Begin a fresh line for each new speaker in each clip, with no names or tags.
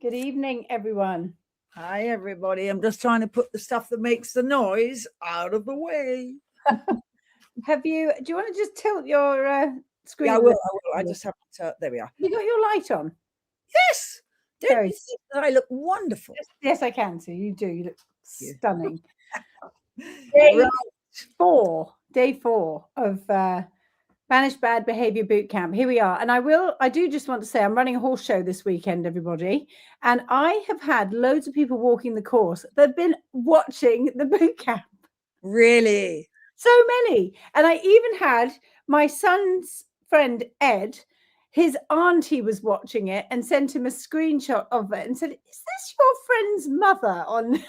Good evening, everyone.
Hi, everybody. I'm just trying to put the stuff that makes the noise out of the way.
Do you want to just tilt your screen?
Yeah, I will. I just have to. There we are.
You got your light on?
Yes. Don't you think that I look wonderful?
Yes, I can see. You do. You look stunning.
Right.
Day four of Banish Bad Behaviour Bootcamp. Here we are. And I do just want to say I'm running a horse show this weekend, everybody. And I have had loads of people walking the course that have been watching the bootcamp.
Really?
So many. And I even had my son's friend, Ed, his auntie was watching it and sent him a screenshot of it and said, "Is this your friend's mother on?"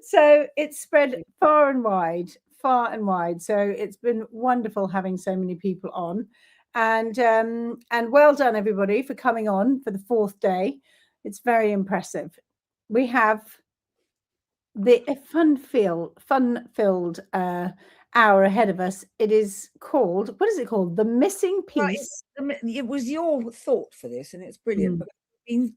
So it's spread far and wide. So it's been wonderful having so many people on. And well done, everybody, for coming on for the fourth day. It's very impressive. We have a fun-filled hour ahead of us. It is called, what is it called? The Missing Piece.
Right. It was your thought for this, and it's brilliant. But it's been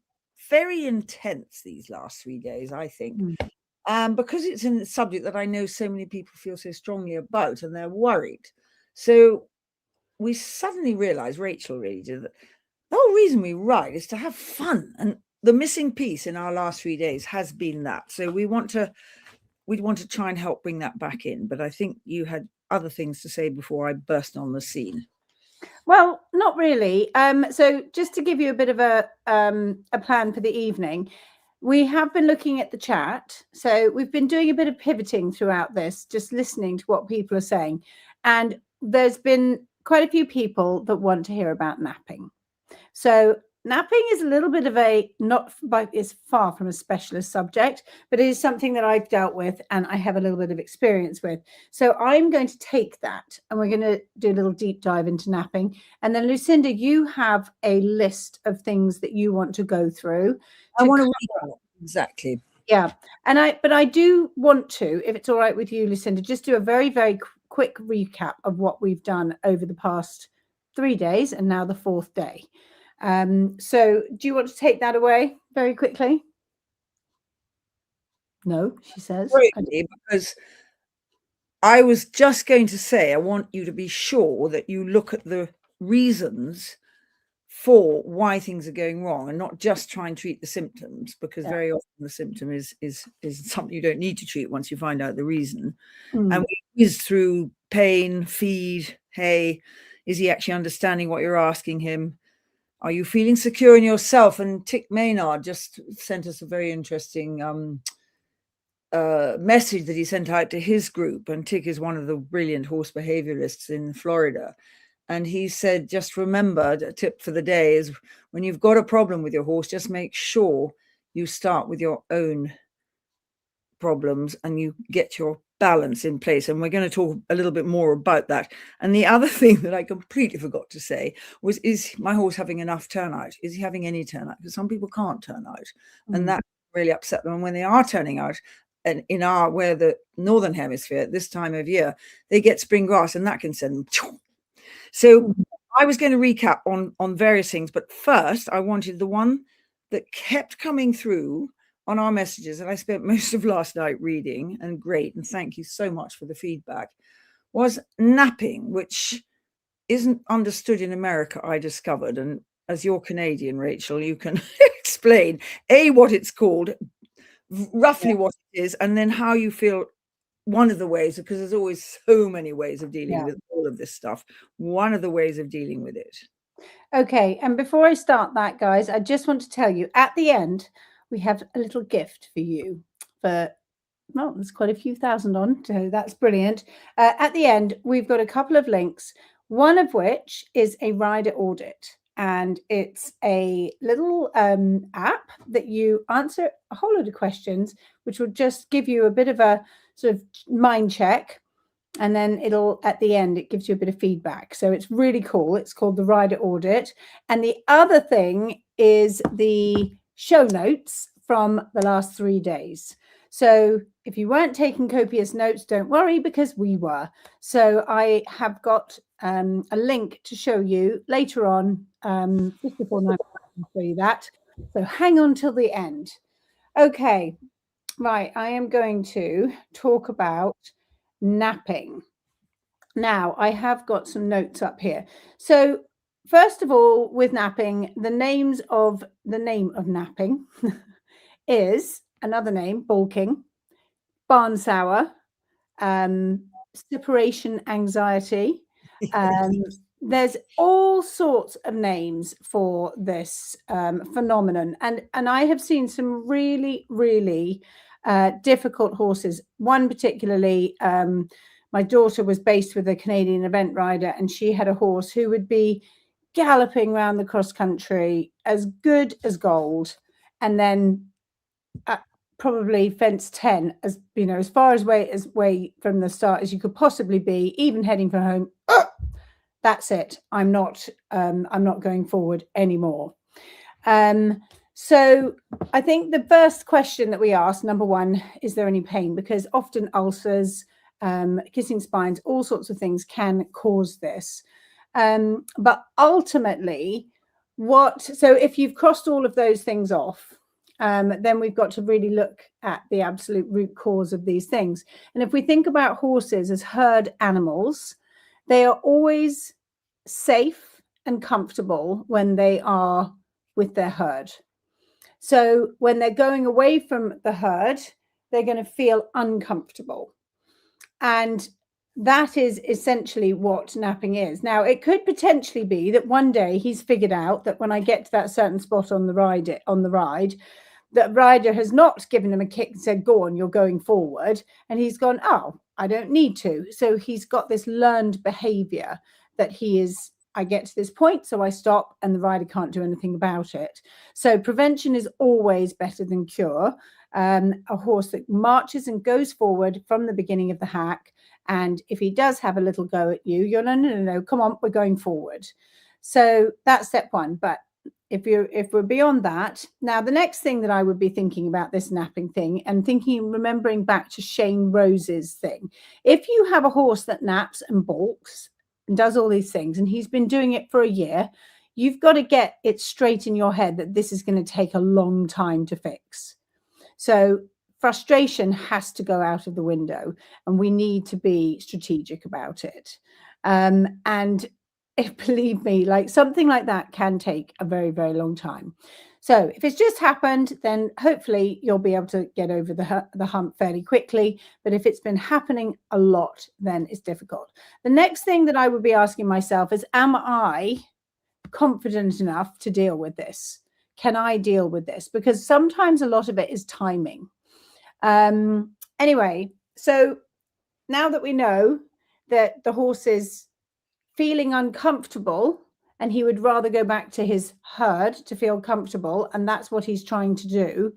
very intense these last 3 days, I think. Because it's a subject that I know so many people feel so strongly about, and they're worried. So we suddenly realized, Rachel really did, that the whole reason we write is to have fun. And the missing piece in our last 3 days has been that. So we'd want to try and help bring that back in. But I think you had other things to say before I burst on the scene.
Well, not really. So just to give you a bit of a plan for the evening, we have been looking at the chat. So we've been doing a bit of pivoting throughout this, just listening to what people are saying. And there's been quite a few people that want to hear about napping. So napping is a little bit of is far from a specialist subject, but it is something that I've dealt with and I have a little bit of experience with. So I'm going to take that and we're going to do a little deep dive into napping. And then Lucinda, you have a list of things that you want to go through.
I want to read out. Exactly.
Yeah. But I do want to, if it's all right with you, Lucinda, just do a very, very quick recap of what we've done over the past 3 days and now the fourth day. So do you want to take that away very quickly? No, she says.
Because I was just going to say, I want you to be sure that you look at the reasons for why things are going wrong and not just try and treat the symptoms, because very often the symptom is something you don't need to treat once you find out the reason. And we whiz through pain, feed, hey, is he actually understanding what you're asking him? Are you feeling secure in yourself? And Tick Maynard just sent us a very interesting message that he sent out to his group. And Tick is one of the brilliant horse behaviorists in Florida. And he said, just remember, a tip for the day is when you've got a problem with your horse, just make sure you start with your own problems and you get your balance in place. And we're going to talk a little bit more about that. And the other thing that I completely forgot to say was, is my horse having enough turnout? Is he having any turnout? Because some people can't turn out. And that really upset them. And when they are turning out, and where the northern hemisphere this time of year, they get spring grass and that can send them. So I was going to recap on various things, but first I wanted the one that kept coming through on our messages, and I spent most of last night reading, and great, and thank you so much for the feedback, was napping, which isn't understood in America, I discovered. And as you're Canadian, Rachel, you can explain what it's called, roughly what it is, and then how you feel. One of the ways, because there's always so many ways of dealing with all of this stuff, one of the ways of dealing with it.
Okay, and before I start that, guys, I just want to tell you, at the end, we have a little gift for you. Well, there's quite a few thousand on, so that's brilliant. At the end, we've got a couple of links, one of which is a rider audit. And it's a little app that you answer a whole load of questions, which will just give you a bit of a sort of mind check. And then at the end, it gives you a bit of feedback. So it's really cool. It's called the rider audit. And the other thing is the show notes from the last 3 days. So if you weren't taking copious notes, don't worry, because we were. So I have got a link to show you later on, just before 9 o'clock, I'll show you that. So hang on till the end. Okay, right. I am going to talk about napping. Now, I have got some notes up here. So, first of all, with napping, the name of napping is another name, balking, barn sour, separation anxiety. There's all sorts of names for this phenomenon, and I have seen some really, really difficult horses. One particularly, my daughter was based with a Canadian event rider, and she had a horse who would be galloping around the cross country as good as gold, and then probably fence 10, as you know, as far away from the start as you could possibly be, even heading for home. That's it. I'm not going forward anymore. So I think the first question that we ask, number one, is there any pain? Because often ulcers, kissing spines, all sorts of things can cause this. But ultimately, so if you've crossed all of those things off, then we've got to really look at the absolute root cause of these things. And if we think about horses as herd animals, they are always safe and comfortable when they are with their herd. So when they're going away from the herd, they're going to feel uncomfortable. And that is essentially what napping is. Now, it could potentially be that one day he's figured out that when I get to that certain spot on the ride, that rider has not given him a kick and said, go on, you're going forward. And he's gone, oh, I don't need to. So he's got this learned behavior that I get to this point, so I stop, and the rider can't do anything about it. So prevention is always better than cure. A horse that marches and goes forward from the beginning of the hack, and if he does have a little go at you, you're no, come on, we're going forward. So that's step one. But if we're beyond that, now the next thing that I would be thinking about this napping thing, and remembering back to Shane Rose's thing, if you have a horse that naps and balks and does all these things, and he's been doing it for a year, you've got to get it straight in your head that this is going to take a long time to fix. So frustration has to go out of the window, and we need to be strategic about it. And believe me, like something like that can take a very, very long time. So if it's just happened, then hopefully you'll be able to get over the hump fairly quickly. But if it's been happening a lot, then it's difficult. The next thing that I would be asking myself is, am I confident enough to deal with this? Can I deal with this? Because sometimes a lot of it is timing. Anyway, so now that we know that the horse is feeling uncomfortable and he would rather go back to his herd to feel comfortable, and that's what he's trying to do,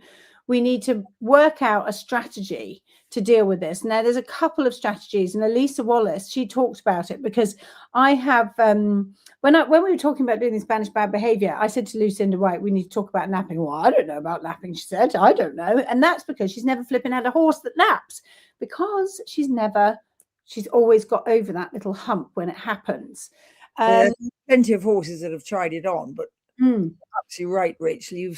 we need to work out a strategy to deal with this. Now, there's a couple of strategies, and Elisa Wallace, she talked about it, because I have, when we were talking about doing this Spanish bad behavior, I said to Lucinda, right, we need to talk about napping. Well, I don't know about napping, she said. I don't know. And that's because she's never flipping had a horse that naps, because she's always got over that little hump when it happens.
There's plenty of horses that have tried it on, but you're absolutely right, Rachel.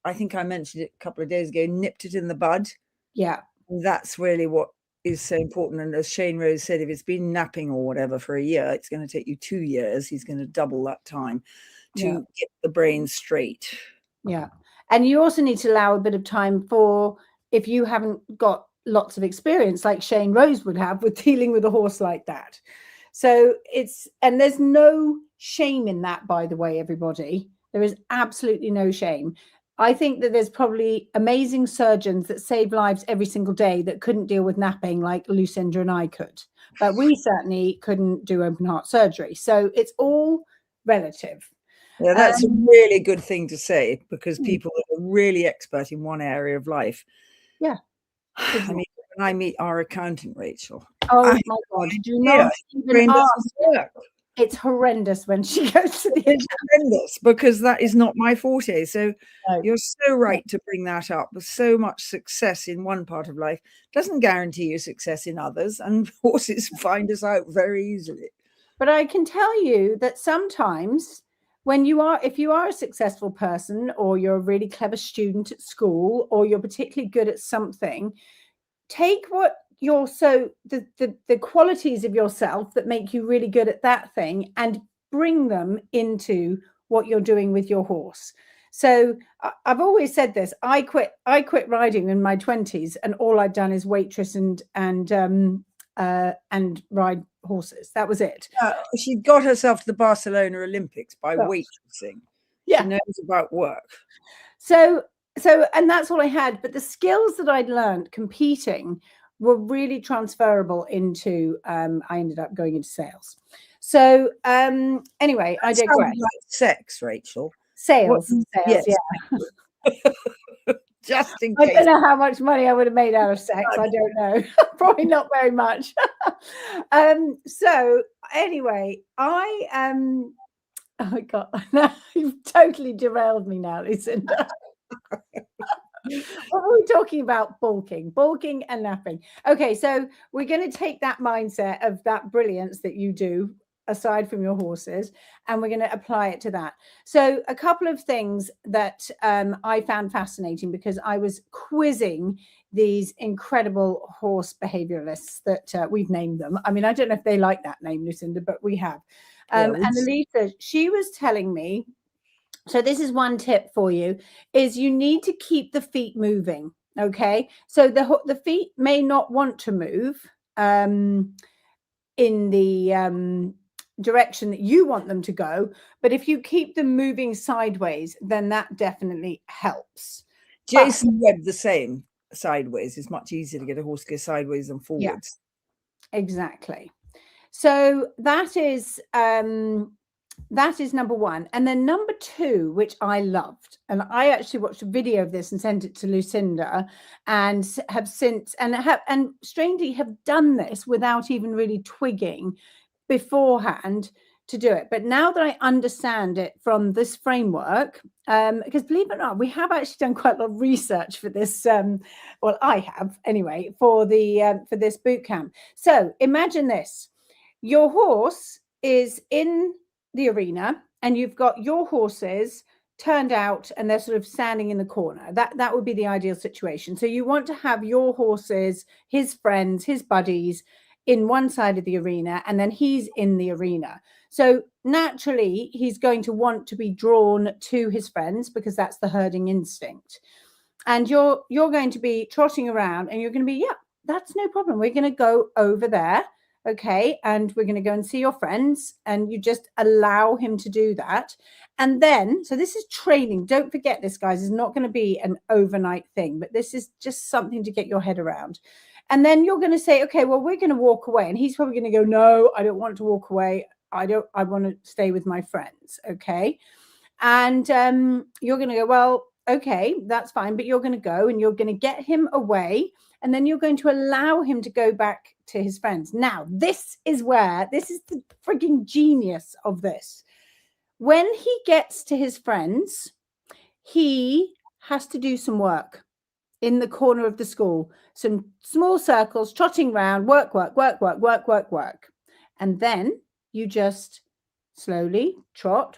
I think I mentioned it a couple of days ago, nipped it in the bud.
Yeah.
And that's really what is so important. And as Shane Rose said, if it's been napping or whatever for a year, it's going to take you 2 years. He's going to double that time to get the brain straight.
Yeah. And you also need to allow a bit of time for, if you haven't got lots of experience like Shane Rose would have with dealing with a horse like that. So and there's no shame in that, by the way, everybody. There is absolutely no shame. I think that there's probably amazing surgeons that save lives every single day that couldn't deal with napping like Lucinda and I could. But we certainly couldn't do open heart surgery. So it's all relative.
Yeah, that's a really good thing to say, because people that are really expert in one area of life.
Yeah.
I mean, when I meet our accountant, Rachel.
Oh my God. Do not even ask. It's horrendous when she goes to the
It's horrendous, because that is not my forte. So you're so right to bring that up. So much success in one part of life doesn't guarantee you success in others, and horses find us out very easily.
But I can tell you that sometimes if you are a successful person, or you're a really clever student at school, or you're particularly good at something, take what the qualities of yourself that make you really good at that thing and bring them into what you're doing with your horse. So I've always said this. I quit riding in my 20s, and all I'd done is waitress and ride horses. That was it.
She got herself to the Barcelona Olympics by waitressing.
Yeah.
She knows about work.
So, and that's all I had. But the skills that I'd learned competing were really transferable into, I ended up going into sales. So anyway, I digress.
Like sex, Rachel.
Sales,
yes.
Yeah.
Just in case.
I don't know how much money I would have made out of sex. I don't know. Probably not very much. So anyway, oh my God, you've totally derailed me now, Lucinda. What were we talking about? Bulking and napping. Okay, so we're going to take that mindset of that brilliance that you do aside from your horses, and we're going to apply it to that. So a couple of things that I found fascinating, because I was quizzing these incredible horse behavioralists that we've named them. I mean, I don't know if they like that name, Lucinda, but we have. And Elisa, she was telling me, so this is one tip for you, is you need to keep the feet moving. Okay, so the feet may not want to move in the direction that you want them to go, but if you keep them moving sideways, then that definitely helps.
Jason Webb the same. Sideways is much easier to get a horse to go sideways than forwards.
Yeah, exactly. So that is number one. And then number two, which I loved, and I actually watched a video of this and sent it to Lucinda, and have since and strangely have done this without even really twigging beforehand to do it. But now that I understand it from this framework, because believe it or not, we have actually done quite a lot of research for this. Well, I have anyway, for this boot camp. So imagine this: your horse is in the arena, and you've got your horses turned out, and they're sort of standing in the corner. That would be the ideal situation. So you want to have your horses, his friends, his buddies, in one side of the arena, and then he's in the arena. So naturally, he's going to want to be drawn to his friends, because that's the herding instinct. And you're going to be trotting around, and you're going to be, yeah, that's no problem. We're going to go over there. Okay, and we're going to go and see your friends, and you just allow him to do that. And then, so this is training. Don't forget this, guys. It's not going to be an overnight thing, but this is just something to get your head around. And then you're going to say, okay, well, we're going to walk away. And he's probably going to go, no, I don't want to walk away. I want to stay with my friends. Okay. And you're going to go, well, okay, that's fine. But you're going to go, and you're going to get him away. And then you're going to allow him to go back to his friends. Now, this is the freaking genius of this. When he gets to his friends, he has to do some work in the corner of the school, some small circles, trotting around, work. And then you just slowly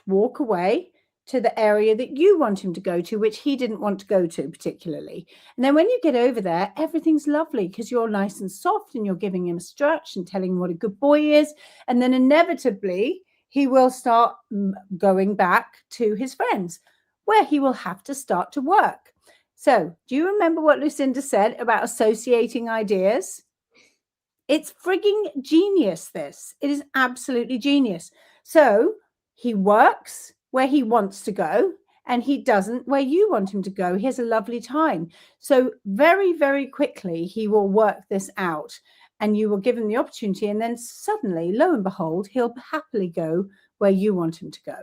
walk away to the area that you want him to go to, which he didn't want to go to particularly. And then when you get over there, everything's lovely, because you're nice and soft, and you're giving him a stretch and telling him what a good boy is. And then inevitably, he will start going back to his friends, where he will have to start to work. So do you remember what Lucinda said about associating ideas? It's frigging genius, this. It is absolutely genius. So he works where he wants to go, and he doesn't where you want him to go. He has a lovely time. So very, very quickly, he will work this out, and you will give him the opportunity. And then suddenly, lo and behold, he'll happily go where you want him to go.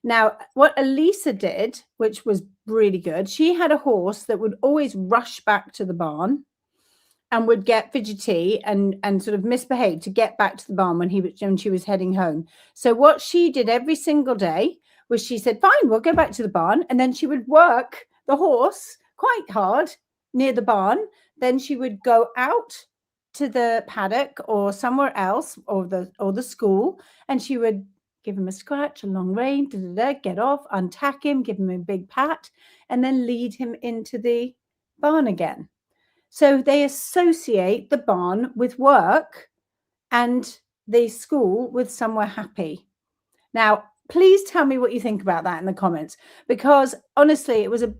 Now, what Elisa did, which was really good, she had a horse that would always rush back to the barn and would get fidgety and sort of misbehave to get back to the barn when she was heading home. So what she did every single day was, she said, fine, we'll go back to the barn. And then she would work the horse quite hard near the barn. Then she would go out to the paddock or somewhere else, or the school, and she would give him a scratch, a long rein, get off, untack him, give him a big pat, and then lead him into the barn again. So they associate the barn with work and the school with somewhere happy. Now, please tell me what you think about that in the comments, because honestly, it was a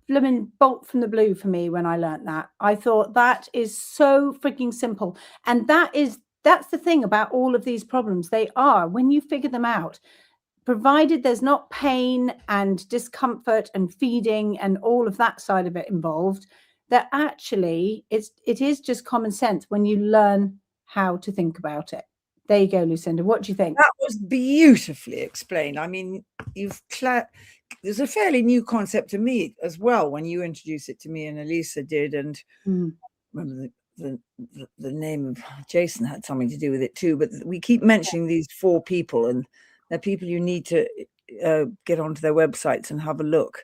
blooming bolt from the blue for me when I learned that. I thought that is so freaking simple. And that's the thing about all of these problems. They are, when you figure them out, provided there's not pain and discomfort and feeding and all of that side of it involved, that actually it is just common sense when you learn how to think about it. There you go, Lucinda. What do you think?
That was beautifully explained. I mean, there's a fairly new concept to me as well when you introduced it to me and Elisa did. And remember the name of Jason had something to do with it too. But we keep mentioning these 4 people, and they're people you need to get onto their websites and have a look.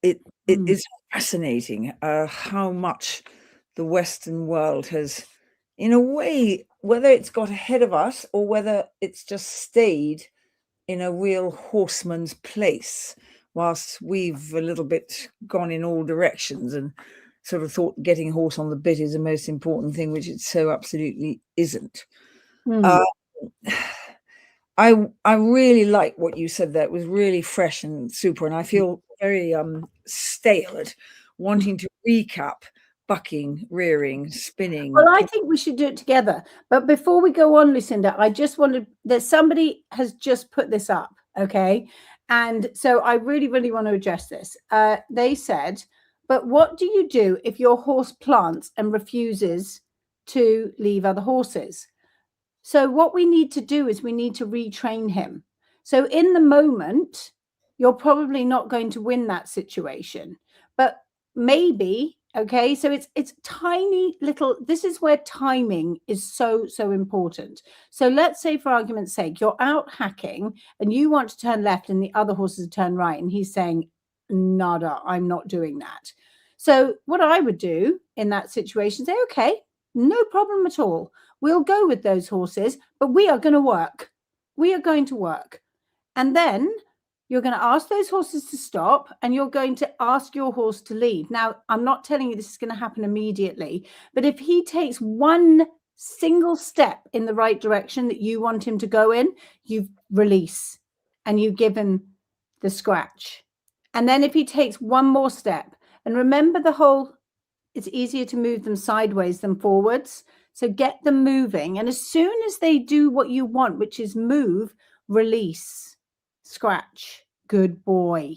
It is fascinating how much the Western world has, in a way, whether it's got ahead of us or whether it's just stayed in a real horseman's place, whilst we've a little bit gone in all directions and sort of thought getting a horse on the bit is the most important thing, which it so absolutely isn't. I really like what you said there. It was really fresh and super, and I feel very stale at wanting to recap bucking, rearing, spinning.
Well, I think we should do it together. But before we go on, Lucinda, I just wanted that somebody has just put this up, okay? And so I really, really want to address this. They said, but what do you do if your horse plants and refuses to leave other horses? So what we need to do is we need to retrain him. So in the moment, you're probably not going to win that situation, but maybe, okay, so it's tiny little, this is where timing is so important. So let's say, for argument's sake, you're out hacking and you want to turn left and the other horses turn right, and he's saying, nada, I'm not doing that. So what I would do in that situation, say, okay, no problem at all. We'll go with those horses, but we are going to work. We are going to work. And then you're going to ask those horses to stop, and you're going to ask your horse to lead. Now, I'm not telling you this is going to happen immediately, but if he takes one single step in the right direction that you want him to go in, you release and you give him the scratch. And then if he takes one more step, and remember the whole, it's easier to move them sideways than forwards. So get them moving. And as soon as they do what you want, which is move, release, scratch, good boy.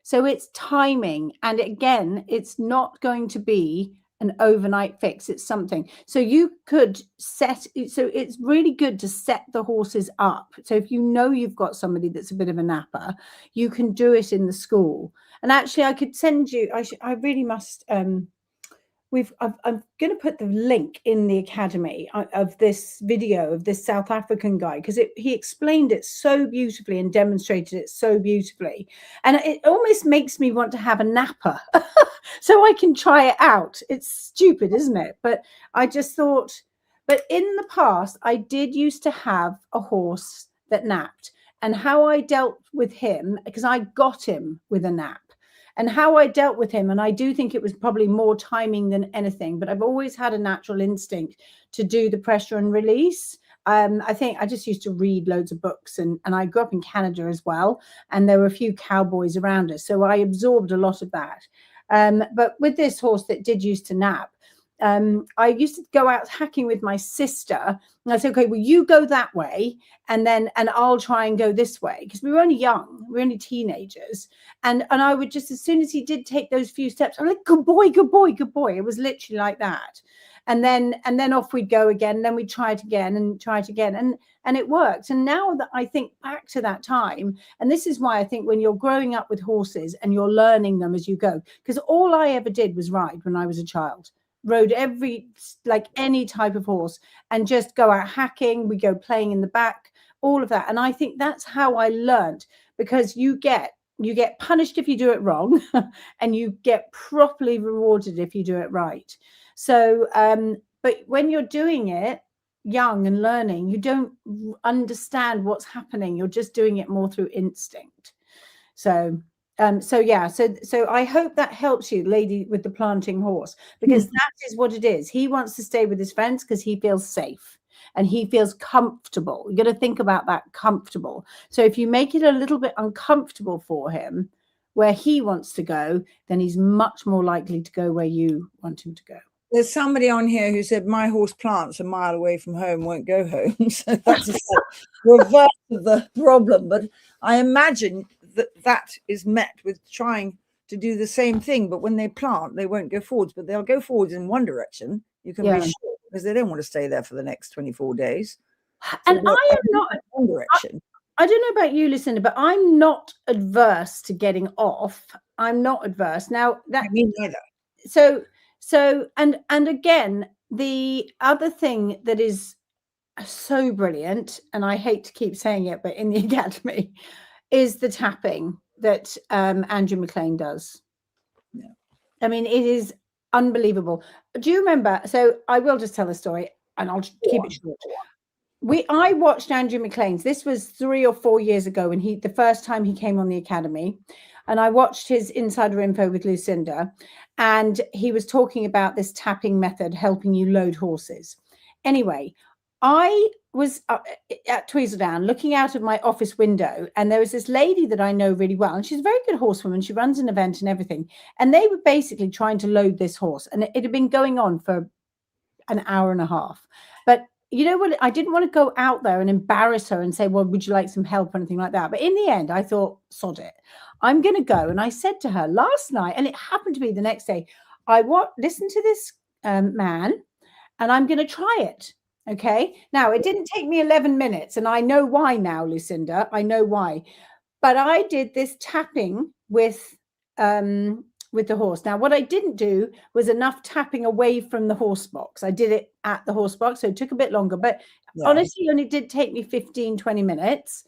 So it's timing. And again, it's not going to be an overnight fix. It's something. So you could set, so it's really good to set the horses up. So if you know you've got somebody that's a bit of a napper, you can do it in the school. And actually I could send you, I really must, I'm going to put the link in the academy of this video of this South African guy, because he explained it so beautifully and demonstrated it so beautifully. And it almost makes me want to have a napper so I can try it out. It's stupid, isn't it? But I just thought, but in the past, I did used to have a horse that napped, and how I dealt with him, because I got him with a nap. And how I dealt with him, and I do think it was probably more timing than anything, but I've always had a natural instinct to do the pressure and release. I think I just used to read loads of books, and I grew up in Canada as well, and there were a few cowboys around us, so I absorbed a lot of that. But with this horse that did used to nap, I used to go out hacking with my sister, and I said, okay, well, you go that way, and I'll try and go this way, because we were only young, we were only teenagers, and I would just, as soon as he did take those few steps, I'm like, good boy, good boy, good boy. It was literally like that. And then off we'd go again, and then we'd try it again and try it again, and it worked. And now that I think back to that time, and this is why I think when you're growing up with horses and you're learning them as you go, because all I ever did was ride when I was a child. Rode like any type of horse, and just go out hacking, we go playing in the back, all of that. And I think that's how I learned, because you get punished if you do it wrong and you get properly rewarded if you do it right. So but when you're doing it, young and learning, you don't understand what's happening. You're just doing it more through instinct. So so I hope that helps you, lady with the planting horse, because that is what it is. He wants to stay with his friends because he feels safe and he feels comfortable. You got to think about that, comfortable. So if you make it a little bit uncomfortable for him where he wants to go, then he's much more likely to go where you want him to go.
There's somebody on here who said my horse plants a mile away from home, won't go home. So that's a reverse of the problem. But I imagine that is met with trying to do the same thing. But when they plant, they won't go forwards, but they'll go forwards in one direction. You can be sure, because they don't want to stay there for the next 24 days.
And I am not
one direction.
I don't know about you, Lucinda, but I'm not adverse to getting off. I'm not adverse. Now that
me neither.
So and again, the other thing that is so brilliant, and I hate to keep saying it, but in the academy, is the tapping that Andrew McLean does.
Yeah.
I mean, it is unbelievable. Do you remember? So I will just tell a story, and I'll keep it short. I watched Andrew McLean's. This was 3 or 4 years ago when the first time he came on the academy, and I watched his insider info with Lucinda, and he was talking about this tapping method helping you load horses. Anyway, I was at Tweezledown looking out of my office window, and there was this lady that I know really well, and she's a very good horsewoman. She runs an event and everything, and they were basically trying to load this horse, and it had been going on for an hour and a half. But you know what? I didn't want to go out there and embarrass her and say, well, would you like some help or anything like that? But in the end, I thought, sod it. I'm going to go. And I said to her last night, and it happened to be the next day, listen to this man, and I'm going to try it. Okay. Now, it didn't take me 11 minutes. And I know why now, Lucinda. I know why. But I did this tapping with the horse. Now, what I didn't do was enough tapping away from the horse box. I did it at the horse box, so it took a bit longer, but honestly, it only did take me 15, 20 minutes.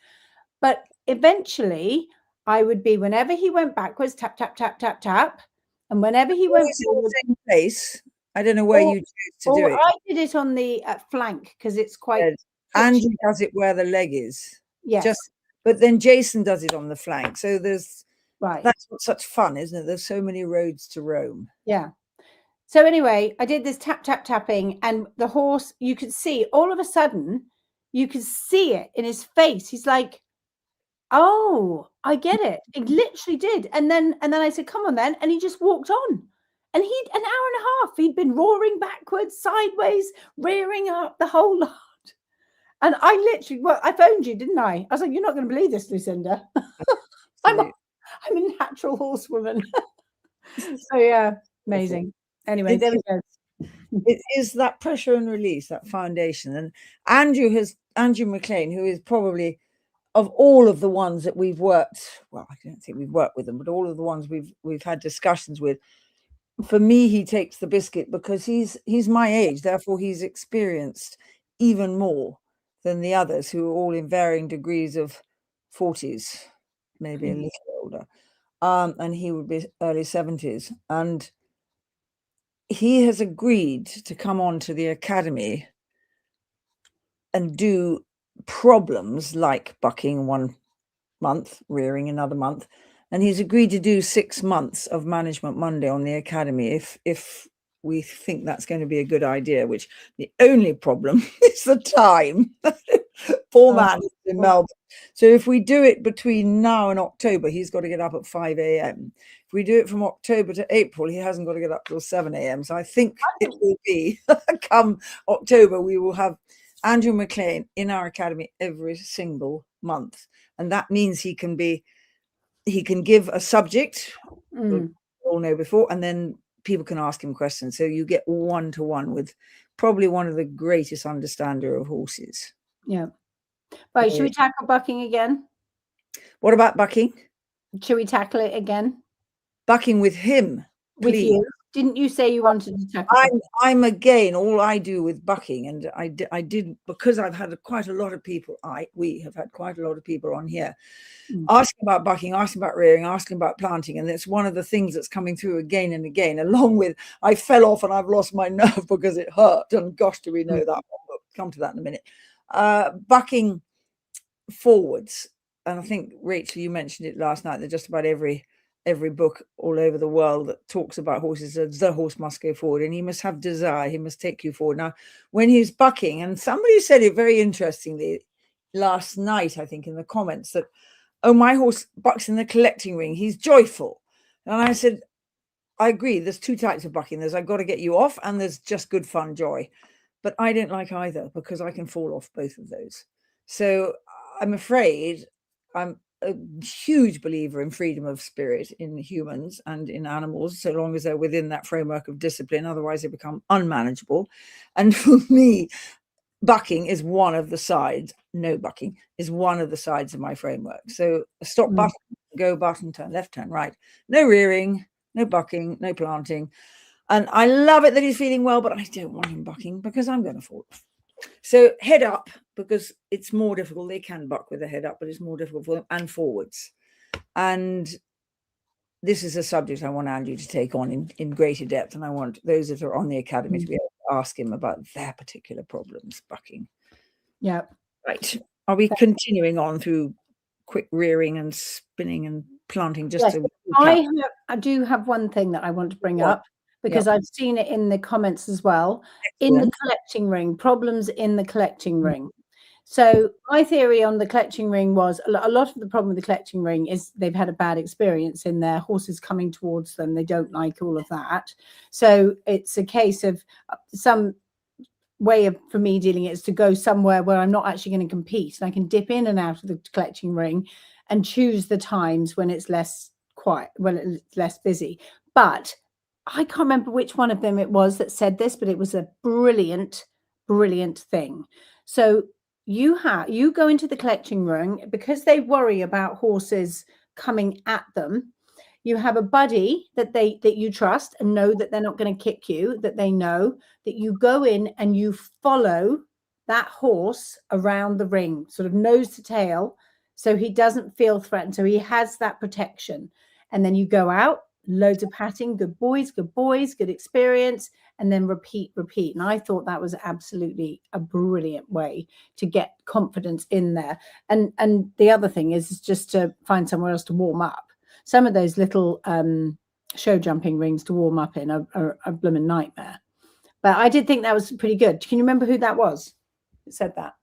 But eventually I would be, whenever he went backwards, tap, tap, tap, tap, tap. And whenever he went
forward, the same place. I don't know where you choose to do it.
I did it on the flank because it's quite.
Andrew does it where the leg is.
Yes.
But then Jason does it on the flank. So there's.
Right.
That's what's such fun, isn't it? There's so many roads to roam.
Yeah. So anyway, I did this tap, tap, tapping, and the horse, you could see all of a sudden, you could see it in his face. He's like, oh, I get it. It literally did. And then I said, come on then. And he just walked on. And he'd an hour and a half. He'd been roaring backwards, sideways, rearing up, the whole lot. And I literally, I phoned you, didn't I? I was like, you're not going to believe this, Lucinda. I'm a natural horsewoman. So yeah, amazing. Anyway, there we go.
It is that pressure and release, that foundation. And Andrew McLean, who is probably, of all of the ones that we've worked, well, I don't think we've worked with them, but all of the ones we've had discussions with, for me, he takes the biscuit because he's my age, therefore he's experienced even more than the others who are all in varying degrees of 40s, maybe a little older. And he would be early 70s. And he has agreed to come on to the academy and do problems like bucking 1 month, rearing another month. And he's agreed to do 6 months of Management Monday on the academy if we think that's going to be a good idea, which the only problem is the time. Poor man is in Melbourne. So if we do it between now and October, he's got to get up at 5 a.m. If we do it from October to April, he hasn't got to get up till 7 a.m. So I think it will be, come October, we will have Andrew McLean in our academy every single month. And that means he can give a subject, we all know before, and then people can ask him questions. So you get one-to-one with probably one of the greatest understander of horses.
Yeah. Right, should we tackle bucking again?
What about bucking?
Should we tackle it again?
Bucking with him,
with
please.
You? Didn't you say you wanted to tackle?
I'm again. All I do with bucking, and I did because I've had quite a lot of people. We have had quite a lot of people on here asking about bucking, asking about rearing, asking about planting, and it's one of the things that's coming through again and again. Along with I fell off and I've lost my nerve because it hurt, and gosh, do we know that one? come to that in a minute. Bucking forwards, and I think, Rachel, you mentioned it last night, that just about every book all over the world that talks about horses, the horse must go forward and he must have desire, he must take you forward. Now, when he's bucking, and somebody said it very interestingly last night, I think in the comments, that, oh, my horse bucks in the collecting ring, he's joyful. And I said, I agree, there's two types of bucking. There's I've got to get you off, and there's just good fun, joy. But I don't like either, because I can fall off both of those. So I'm afraid I'm a huge believer in freedom of spirit in humans and in animals, so long as they're within that framework of discipline. Otherwise, they become unmanageable. And for me, bucking is one of the sides. No bucking is one of the sides of my framework. So stop button, go button, turn left, turn right. No rearing, no bucking, no planting. And I love it that he's feeling well, but I don't want him bucking because I'm going to fall off. So head up, because it's more difficult. They can buck with a head up, but it's more difficult for them, and forwards. And this is a subject I want Andrew to take on in greater depth. And I want those that are on the academy to be able to ask him about their particular problems bucking.
Yeah.
Right. Are we continuing on through quick rearing and spinning and planting? Just
yes, I do have one thing that I want to bring up, because I've seen it in the comments as well. Excellent. In the collecting ring, problems in the collecting ring. So my theory on the collecting ring was a lot of the problem with the collecting ring is they've had a bad experience in their horses coming towards them. They don't like all of that. So it's a case of some way of, for me, dealing it is to go somewhere where I'm not actually going to compete, and I can dip in and out of the collecting ring and choose the times when it's less quiet, when it's less busy. But I can't remember which one of them it was that said this, but it was a brilliant, brilliant thing. So you go into the collecting ring because they worry about horses coming at them. You have a buddy that you trust and know that they're not going to kick you, that they know that you go in and you follow that horse around the ring, sort of nose to tail, so he doesn't feel threatened. So he has that protection. And then you go out, loads of patting, good boys, good experience, and then repeat. And I thought that was absolutely a brilliant way to get confidence in there. And the other thing is just to find somewhere else to warm up. Some of those little show jumping rings to warm up in are a blooming nightmare. But I did think that was pretty good. Can you remember who that was that said that?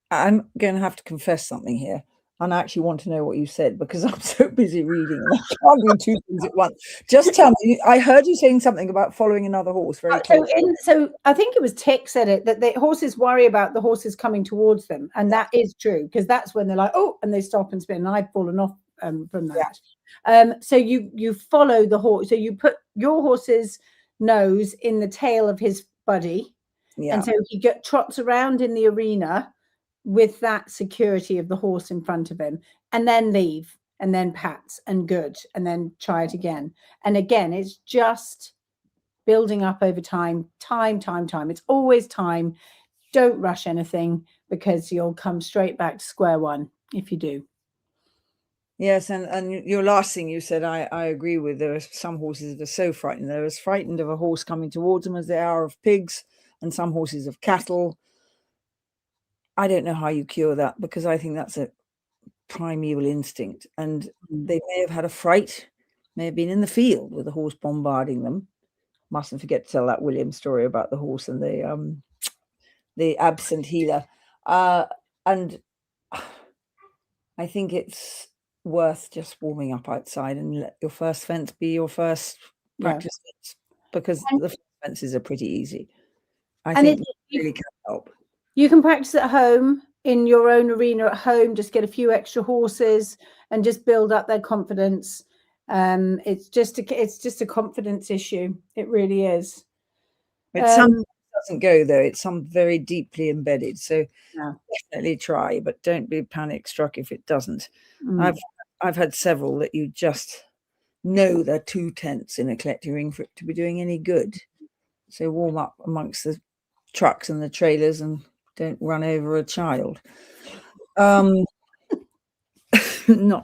I'm going to have to confess something here. And I actually want to know what you said, because I'm so busy reading and I can't do two things at once. Just tell me, I heard you saying something about following another horse very closely.
So I think it was Tick said it, that the horses worry about the horses coming towards them. And that is true, because that's when they're like, oh, and they stop and spin. And I've fallen off from that. Yeah. So you follow the horse. So you put your horse's nose in the tail of his buddy. Yeah. And so he trots around in the arena with that security of the horse in front of him, and then leave, and then pats, and good, and then try it again. And again, it's just building up over time. It's always time. Don't rush anything, because you'll come straight back to square one if you do.
Yes, and your last thing you said, I agree with. There are some horses that are so frightened. They're as frightened of a horse coming towards them as they are of pigs, and some horses of cattle. I don't know how you cure that, because I think that's a primeval instinct. And they may have had a fright, may have been in the field with a horse bombarding them. Mustn't forget to tell that William story about the horse and the absent healer. And I think it's worth just warming up outside and let your first fence be your first practice fence, because the first fences are pretty easy. I think it really can help.
You can practice at home in your own arena at home. Just get a few extra horses and just build up their confidence. It's just a confidence issue. It really is.
But some doesn't go though. It's some very deeply embedded. So definitely try, but don't be panic struck if it doesn't. I've had several that you just know they're too tense in a collecting ring for it to be doing any good. So warm up amongst the trucks and the trailers and don't run over a child. Not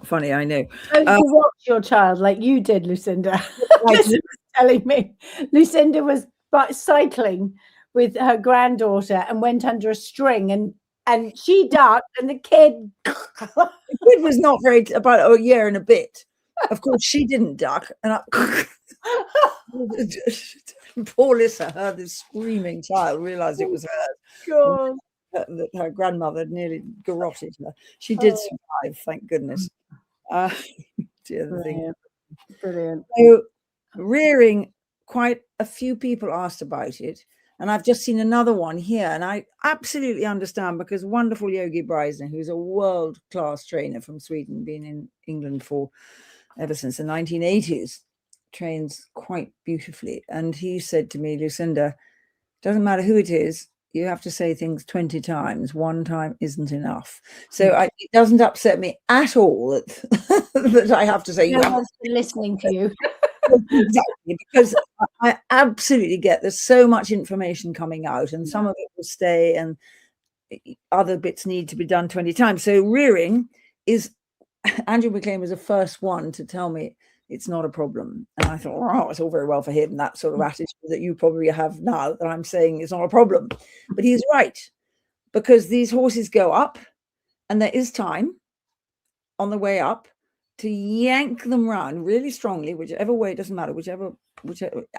funny, I know.
Don't watch your child like you did, Lucinda. Was telling me Lucinda was cycling with her granddaughter and went under a string, and she ducked, and the kid.
The kid was not very, about a year and a bit. Of course, she didn't duck, and poor Lissa heard this screaming child, realised it was her. That her grandmother had nearly garroted her. She did survive, thank goodness.
Brilliant. Brilliant.
So, rearing, quite a few people asked about it, and I've just seen another one here, and I absolutely understand, because wonderful Yogi Breisner, who's a world-class trainer from Sweden, been in England ever since the 1980s, trains quite beautifully, and he said to me, Lucinda, doesn't matter who it is, you have to say things 20 times. One time isn't enough. So it doesn't upset me at all that I have to say.
No one's been listening to you.
Exactly, because I absolutely get there's so much information coming out, and some of it will stay, and other bits need to be done 20 times. So rearing is, Andrew McLean was the first one to tell me it's not a problem. And I thought, oh, it's all very well for him, that sort of attitude that you probably have now, that I'm saying it's not a problem. But he's right, because these horses go up, and there is time on the way up to yank them round really strongly, whichever way, it doesn't matter, whichever.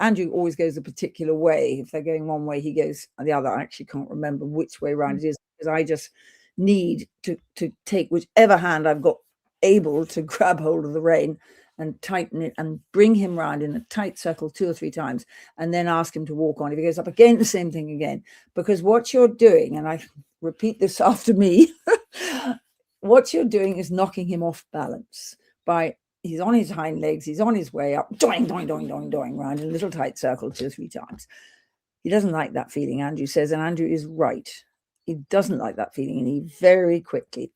Andrew always goes a particular way. If they're going one way, he goes the other. I actually can't remember which way round it is, because I just need to take whichever hand I've got able to grab hold of the rein and tighten it and bring him round in a tight circle 2 or 3 times, and then ask him to walk on. If he goes up again, the same thing again. Because what you're doing, and I repeat this after me, what you're doing is knocking him off balance by, he's on his hind legs, he's on his way up, doing, doing, doing, doing, doing, round in a little tight circle 2 or 3 times. He doesn't like that feeling, Andrew says, and Andrew is right. He doesn't like that feeling, and he very quickly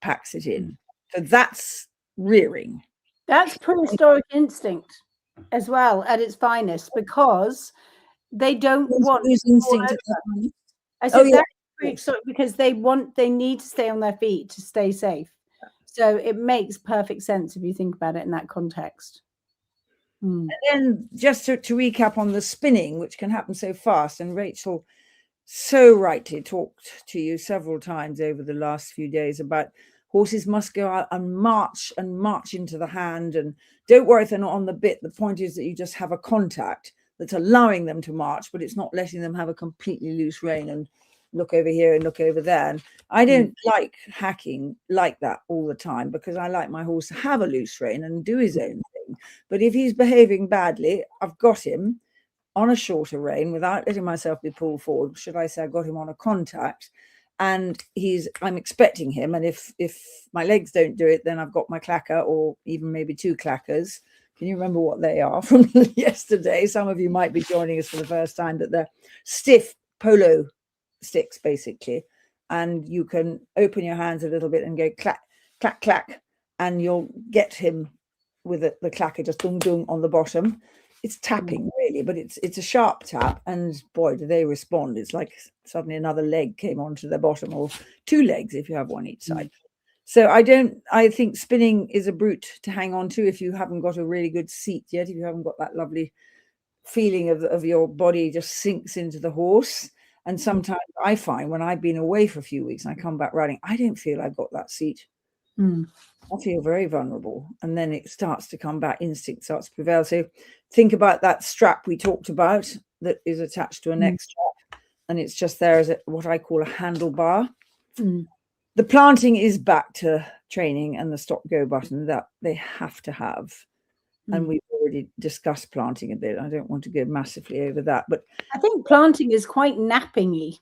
packs it in. So that's rearing.
That's prehistoric instinct as well at its finest, because they don't want instinct. I said that's prehistoric because they need to stay on their feet to stay safe. So it makes perfect sense if you think about it in that context.
And then just to recap on the spinning, which can happen so fast, and Rachel so rightly talked to you several times over the last few days about horses must go out and march into the hand, and don't worry if they're not on the bit. The point is that you just have a contact that's allowing them to march, but it's not letting them have a completely loose rein and look over here and look over there. And I don't like hacking like that all the time, because I like my horse to have a loose rein and do his own thing. But if he's behaving badly, I've got him on a shorter rein without letting myself be pulled forward. Should I say I got him on a contact, and I'm expecting him, and if my legs don't do it, then I've got my clacker, or even maybe 2 clackers. Can you remember what they are from yesterday? Some of you might be joining us for the first time, but they're stiff polo sticks basically, and you can open your hands a little bit and go clack, clack, clack, and you'll get him with the clacker just dung dung on the bottom. It's tapping really, but it's a sharp tap, and boy, do they respond. It's like suddenly another leg came onto their bottom, or 2 legs if you have one each side. So I think spinning is a brute to hang on to if you haven't got a really good seat yet, if you haven't got that lovely feeling of your body just sinks into the horse. And sometimes I find when I've been away for a few weeks and I come back riding, I don't feel I've got that seat. I feel very vulnerable, and then it starts to come back, instinct starts to prevail. So think about that strap we talked about that is attached to a neck strap, and it's just there as what I call a handlebar. The planting is back to training and the stop go button that they have to have. And we've already discussed planting a bit. I don't want to go massively over that, but
I think planting is quite napping-y.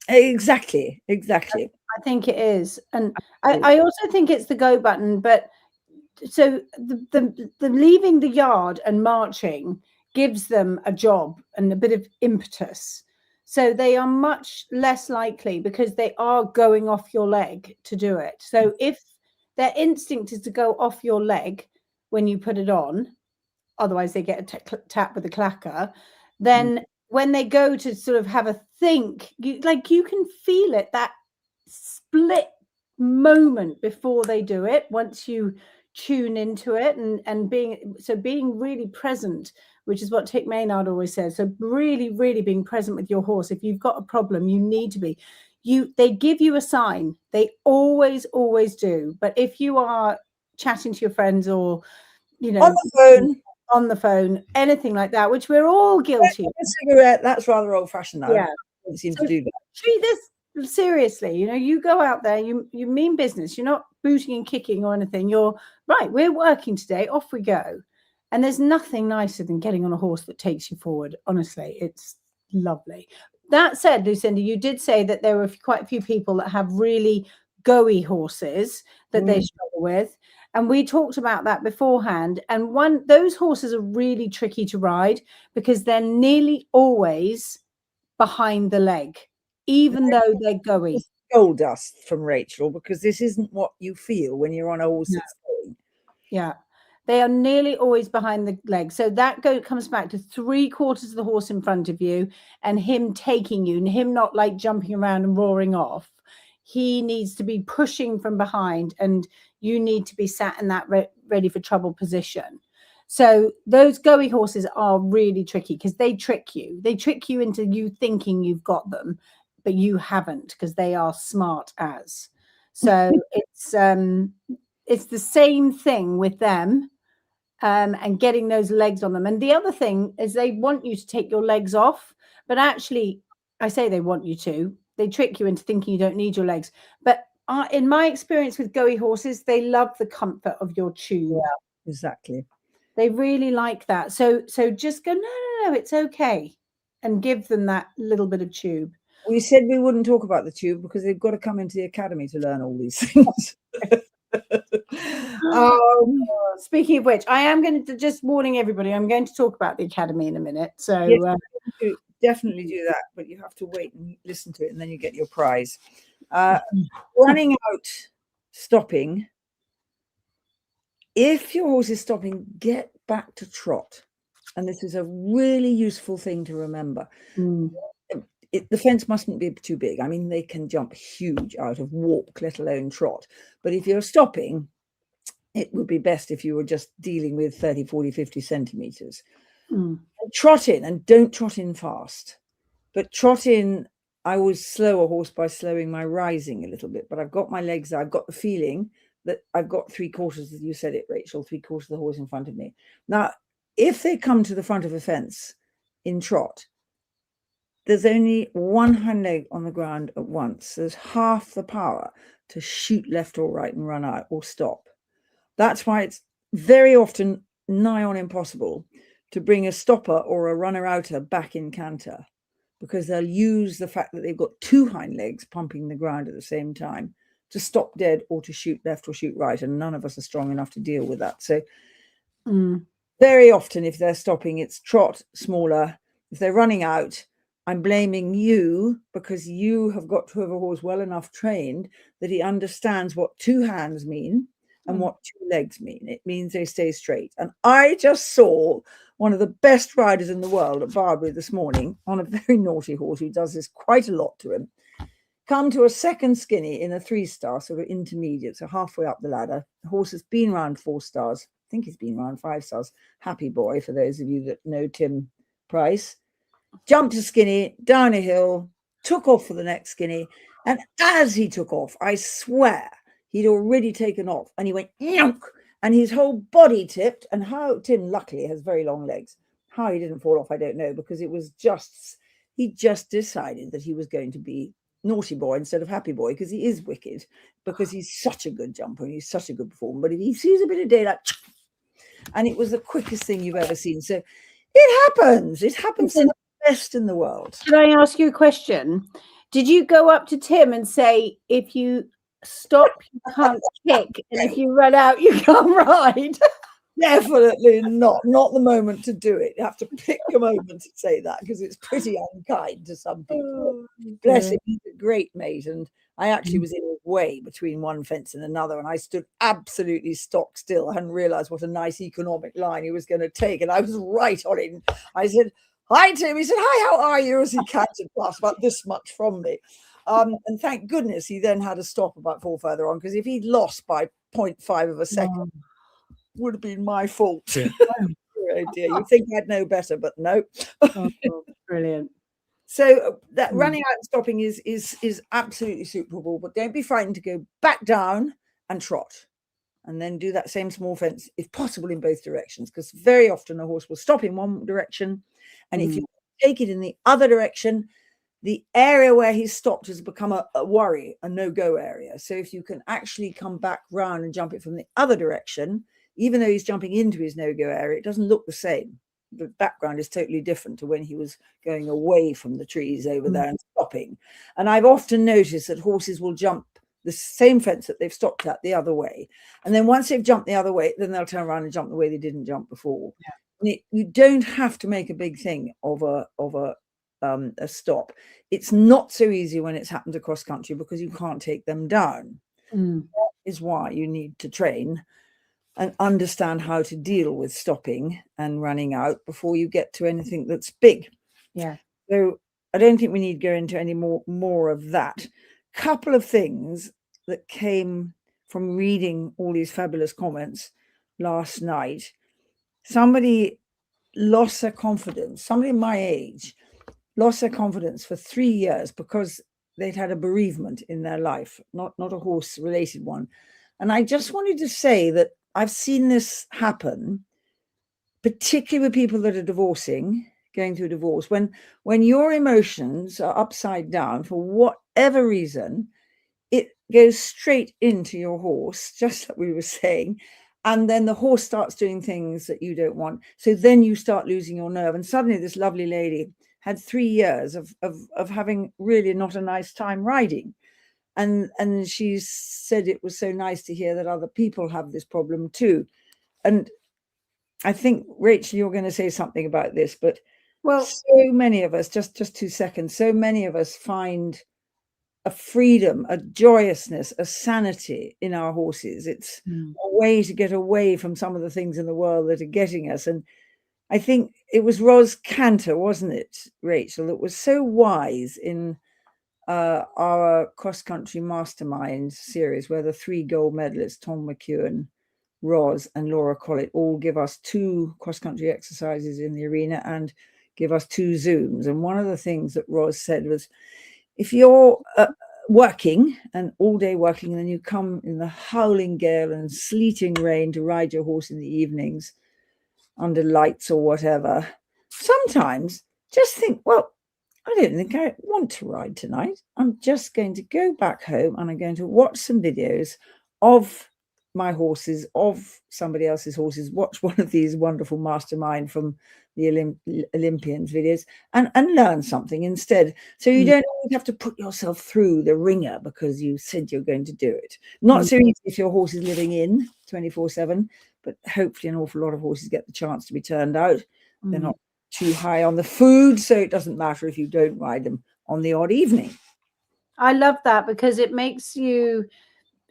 Exactly.
I think it is. And I also think it's the go button, but so the leaving the yard and marching gives them a job and a bit of impetus. So they are much less likely, because they are going off your leg, to do it. So if their instinct is to go off your leg when you put it on, otherwise they get a tap with a clacker, then when they go to sort of have a think, you can feel it, that split moment before they do it, once you tune into it and being really present, which is what Tick Maynard always says. So really, really being present with your horse. If you've got a problem, you need to be. They give you a sign. They always do. But if you are chatting to your friends or, you know, on the phone, anything like that, which we're all guilty of.
A cigarette, that's rather old-fashioned now.
Yeah.
I don't seem to do that.
Treat this seriously. You know, you go out there, you mean business. You're not booting and kicking or anything. You're right. We're working today. Off we go. And there's nothing nicer than getting on a horse that takes you forward. Honestly, it's lovely. That said, Lucinda, you did say that there were quite a few people that have really go-y horses that they struggle with. And we talked about that beforehand. And those horses are really tricky to ride because they're nearly always behind the leg, even though they're go-y.
Gold dust from Rachel, because this isn't what you feel when you're on a horse that's going.
Yeah. They are nearly always behind the leg. So that comes back to 3/4 of the horse in front of you and him taking you and him not like jumping around and roaring off. He needs to be pushing from behind and you need to be sat in that ready for trouble position. So those go-y horses are really tricky because they trick you. They trick you into you thinking you've got them, but you haven't because they are smart as. So it's the same thing with them. And getting those legs on them. And the other thing is they want you to take your legs off, but actually, I say they want you to. They trick you into thinking you don't need your legs. But in my experience with go-y horses, they love the comfort of your tube.
Yeah, exactly.
They really like that. So just go, no, it's okay. And give them that little bit of tube.
We said we wouldn't talk about the tube because they've got to come into the academy to learn all these things.
Speaking of which, I am going to just warning everybody, I'm going to talk about the academy in a minute. So
yes, definitely do that, but you have to wait and listen to it and then you get your prize. Running out, stopping. If your horse is stopping, get back to trot. And this is a really useful thing to remember. The fence mustn't be too big. I mean, they can jump huge out of walk, let alone trot. But if you're stopping, it would be best if you were just dealing with 30, 40, 50 centimeters. Trot in, and don't trot in fast. But trot in, I always slow a horse by slowing my rising a little bit. But I've got my legs, I've got the feeling that I've got 3/4, you said it, Rachel, 3/4 of the horse in front of me. Now, if they come to the front of a fence in trot, there's only one hind leg on the ground at once. There's half the power to shoot left or right and run out or stop. That's why it's very often nigh on impossible to bring a stopper or a runner outer back in canter, because they'll use the fact that they've got two hind legs pumping the ground at the same time to stop dead or to shoot left or shoot right. And none of us are strong enough to deal with that. So very often if they're stopping, it's trot smaller. If they're running out, I'm blaming you because you have got to have a horse well enough trained that he understands what two hands mean and what two legs mean. It means they stay straight. And I just saw one of the best riders in the world at Barbary this morning on a very naughty horse who does this quite a lot to him, come to a second skinny in a 3-star, sort of intermediate, so halfway up the ladder. The horse has been around 4 stars. I think he's been around 5 stars. Happy boy, for those of you that know Tim Price. Jumped a skinny, down a hill, took off for the next skinny. And as he took off, I swear, he'd already taken off. And he went, yonk, and his whole body tipped. And how Tim, luckily, has very long legs. How he didn't fall off, I don't know, because it was just, he just decided that he was going to be naughty boy instead of happy boy, because he is wicked, because he's such a good jumper and he's such a good performer. But if he sees a bit of daylight, and it was the quickest thing you've ever seen. So it happens. It happens to the best in the world.
Can I ask you a question? Did you go up to Tim and say, if you stop, you can't kick, and if you run out, you can't ride?
Definitely not the moment to do it. You have to pick a moment to say that, because it's pretty unkind to some people. Bless him, he's a great mate, and I actually was in his way between one fence and another, and I stood absolutely stock still. I hadn't realized what a nice economic line he was going to take, and I was right on it. I said, "Hi, Tim." He said, "Hi, how are you?" as he cantered past about this much from me. And thank goodness he then had to stop about 4 further on, because if he'd lost by 0.5 of a second, would have been my fault.
Yeah.
Oh dear, you think I'd know better, but no.
Oh, brilliant.
So that running out and stopping is absolutely suitable, but don't be frightened to go back down and trot, and then do that same small fence, if possible, in both directions, because very often a horse will stop in one direction, and if you take it in the other direction, the area where he's stopped has become a worry, a no-go area. So if you can actually come back round and jump it from the other direction, even though he's jumping into his no-go area, it doesn't look the same. The background is totally different to when he was going away from the trees over there and stopping. And I've often noticed that horses will jump the same fence that they've stopped at the other way. And then once they've jumped the other way, then they'll turn around and jump the way they didn't jump before. Yeah. You don't have to make a big thing of a stop. It's not so easy when it's happened across country because you can't take them down. That is why you need to train and understand how to deal with stopping and running out before you get to anything that's big.
Yeah.
So I don't think we need to go into any more of that. Couple of things that came from reading all these fabulous comments last night. Somebody lost their confidence. Somebody my age lost their confidence for 3 years because they'd had a bereavement in their life, not a horse-related one. And I just wanted to say that I've seen this happen, particularly with people that are divorcing, going through divorce. When your emotions are upside down for whatever reason, it goes straight into your horse, just like we were saying. And then the horse starts doing things that you don't want. So then you start losing your nerve. And suddenly this lovely lady had 3 years of having really not a nice time riding. And she said it was so nice to hear that other people have this problem too. And I think, Rachel, you're going to say something about this, but so many of us, just 2 seconds, so many of us find a freedom, a joyousness, a sanity in our horses. It's a way to get away from some of the things in the world that are getting us. And I think it was Ros Cantor, wasn't it, Rachel, that was so wise in our cross-country mastermind series, where the 3 gold medalists, Tom McEwen, Ros and Laura Collett, all give us 2 cross-country exercises in the arena and give us 2 Zooms. And one of the things that Ros said was, if you're working and all day working, and then you come in the howling gale and sleeting rain to ride your horse in the evenings under lights or whatever, sometimes just think, well, I don't think I want to ride tonight. I'm just going to go back home and I'm going to watch some videos of my horses, of somebody else's horses, watch one of these wonderful mastermind from the Olympians videos and learn something instead. So you don't always have to put yourself through the ringer because you said you're going to do it. Not so easy if your horse is living in 24/7, but hopefully an awful lot of horses get the chance to be turned out. They're not too high on the food, so it doesn't matter if you don't ride them on the odd evening.
I love that because it makes you,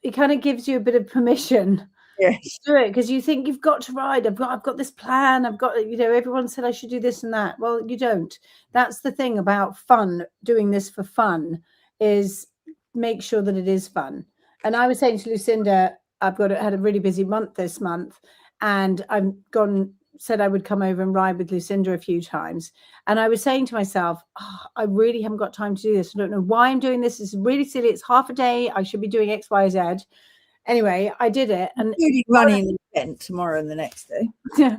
it kind of gives you a bit of permission to do it, because you think you've got to ride. I've got this plan. I've got, everyone said I should do this and that. Well, you don't. That's the thing about fun. Doing this for fun is make sure that it is fun. And I was saying to Lucinda, I've had a really busy month this month, and I've said I would come over and ride with Lucinda a few times. And I was saying to myself, I really haven't got time to do this. I don't know why I'm doing this. It's really silly. It's half a day. I should be doing X, Y, Z. Anyway, I did it. And
running the event tomorrow and the next day.
Yeah.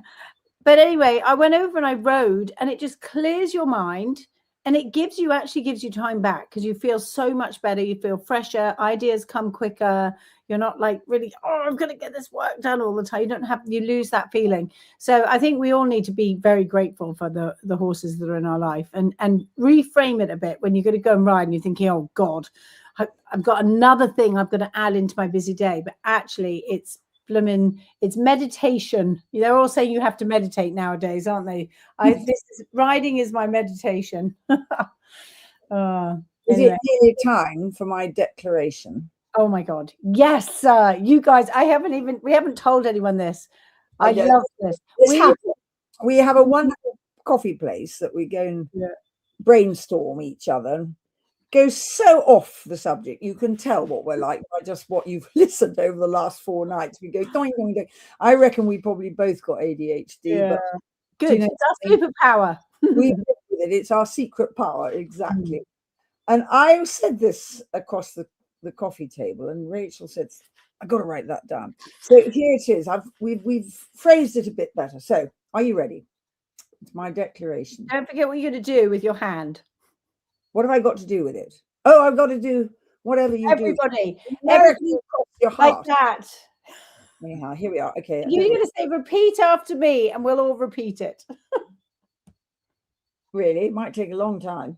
But anyway, I went over and I rode, and it just clears your mind, and it actually gives you time back, because you feel so much better. You feel fresher. Ideas come quicker. You're not like really, I'm going to get this work done all the time. You lose that feeling. So I think we all need to be very grateful for the horses that are in our life, and reframe it a bit when you're going to go and ride and you're thinking, oh God, I've got another thing I've got to add into my busy day. But actually it's meditation. They're all saying you have to meditate nowadays, aren't they? Riding is my meditation.
Is it nearly time for my declaration?
Oh my God. Yes, you guys, we haven't told anyone this. I love this.
We have a wonderful coffee place that we go and brainstorm each other. go so off the subject. You can tell what we're like by just what you've listened over the last 4 nights. We go doing, doing, doing. I reckon we probably both got ADHD, but
Good.
do you know,
It's our superpower.
we live with it. It's our secret power, exactly.
Mm.
And I said this across the coffee table, and Rachel said, I got to write that down. So here it is. We've phrased it a bit better. So are you ready? It's my declaration.
Don't forget what you're going to do with your hand.
What have I got to do with it? Oh, I've got to do whatever you
Everybody,
do. Everybody across your heart.
like that.
Anyhow, here we are. Okay.
You're going to say, repeat after me, and we'll all repeat it.
Really? It might take a long time.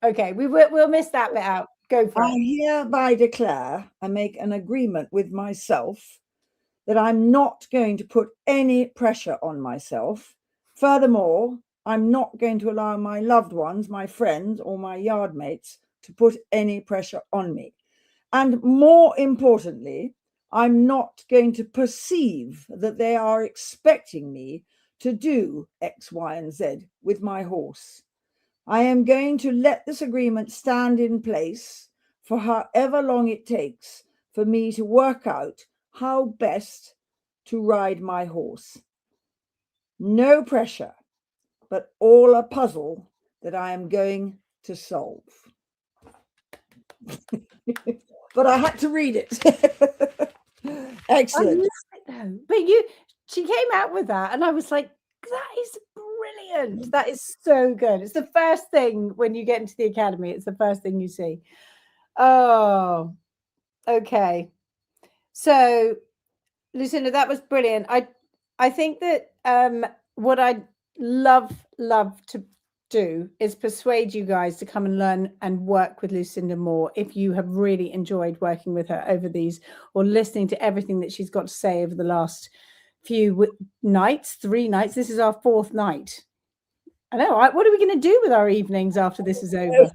Okay, we'll miss that bit out. Go for it.
I hereby declare and make an agreement with myself that I'm not going to put any pressure on myself. Furthermore, I'm not going to allow my loved ones, my friends, or my yard mates to put any pressure on me. And more importantly, I'm not going to perceive that they are expecting me to do X, Y, and Z with my horse. I am going to let this agreement stand in place for however long it takes for me to work out how best to ride my horse. No pressure, but all a puzzle that I am going to solve. But I had to read it. Excellent.
But she came out with that, and I was like, that is brilliant. That is so good. It's the first thing when you get into the academy. It's the first thing you see. Oh, okay. So, Lucinda, that was brilliant. I think that what I'd love to do is persuade you guys to come and learn and work with Lucinda more if you have really enjoyed working with her over these, or listening to everything that she's got to say over the last few nights, 3 nights. This is our 4th night. I know. What are we going to do with our evenings after this is over?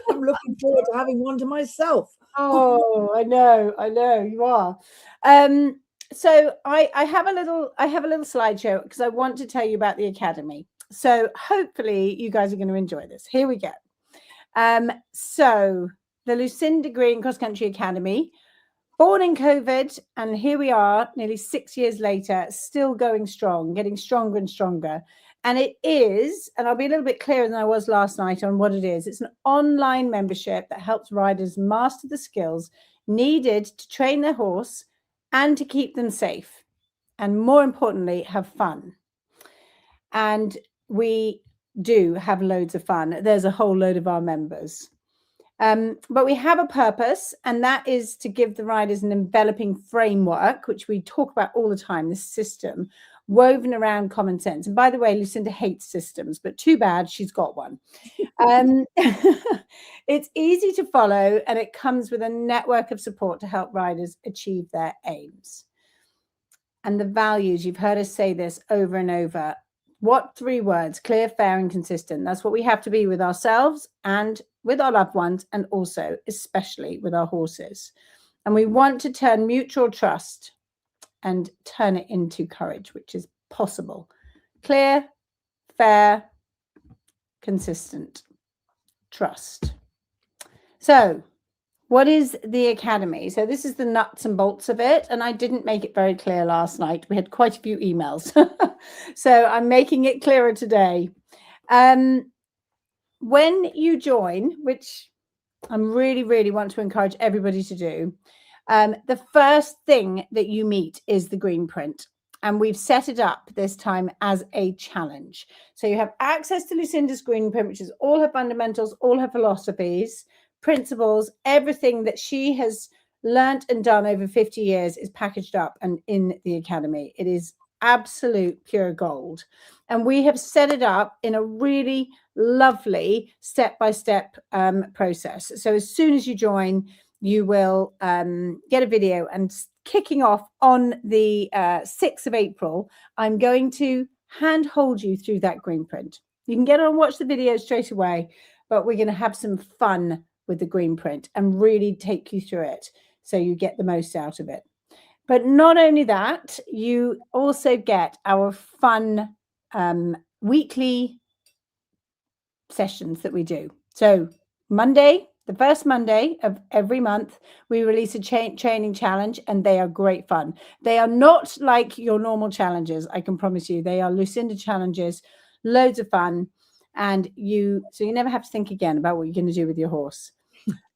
I'm looking forward to having one to myself.
Oh, I know you are. So I have a little slideshow because I want to tell you about the academy. So hopefully you guys are going to enjoy this. Here we go. So the Lucinda Green Cross Country Academy, born in COVID, and here we are nearly 6 years later, still going strong, getting stronger and stronger. And it is, and I'll be a little bit clearer than I was last night on what it is. It's an online membership that helps riders master the skills needed to train their horse and to keep them safe, and more importantly, have fun. And we do have loads of fun. There's a whole load of our members. But we have a purpose, and that is to give the riders an enveloping framework, which we talk about all the time, this system woven around common sense. And by the way, Lucinda hates systems, but too bad, she's got one. It's easy to follow, and it comes with a network of support to help riders achieve their aims. And the values, you've heard us say this over and over. What 3 words? Clear, fair, and consistent. That's what we have to be with ourselves and with our loved ones, and also especially with our horses. And we want to turn mutual trust and turn it into courage, which is possible. Clear, fair, consistent, trust. So what is the academy? So this is the nuts and bolts of it. And I didn't make it very clear last night. We had quite a few emails. So I'm making it clearer today. When you join, which I'm really want to encourage everybody to do, the first thing that you meet is the green print. And we've set it up this time as a challenge. So you have access to Lucinda's green print, which is all her fundamentals, all her philosophies, principles, everything that she has learnt and done over 50 years is packaged up and in the academy. It is absolute pure gold. And we have set it up in a really lovely step-by-step process. So as soon as you join, you will get a video, and kicking off on the 6th of April, I'm going to handhold you through that green print. You can get on and watch the video straight away, but we're going to have some fun with the green print and really take you through it so you get the most out of it. But not only that, you also get our fun weekly sessions that we do. So Monday, the first Monday of every month, we release a training challenge, and they are great fun. They are not like your normal challenges, I can promise you. They are Lucinda challenges, loads of fun, and you never have to think again about what you're going to do with your horse.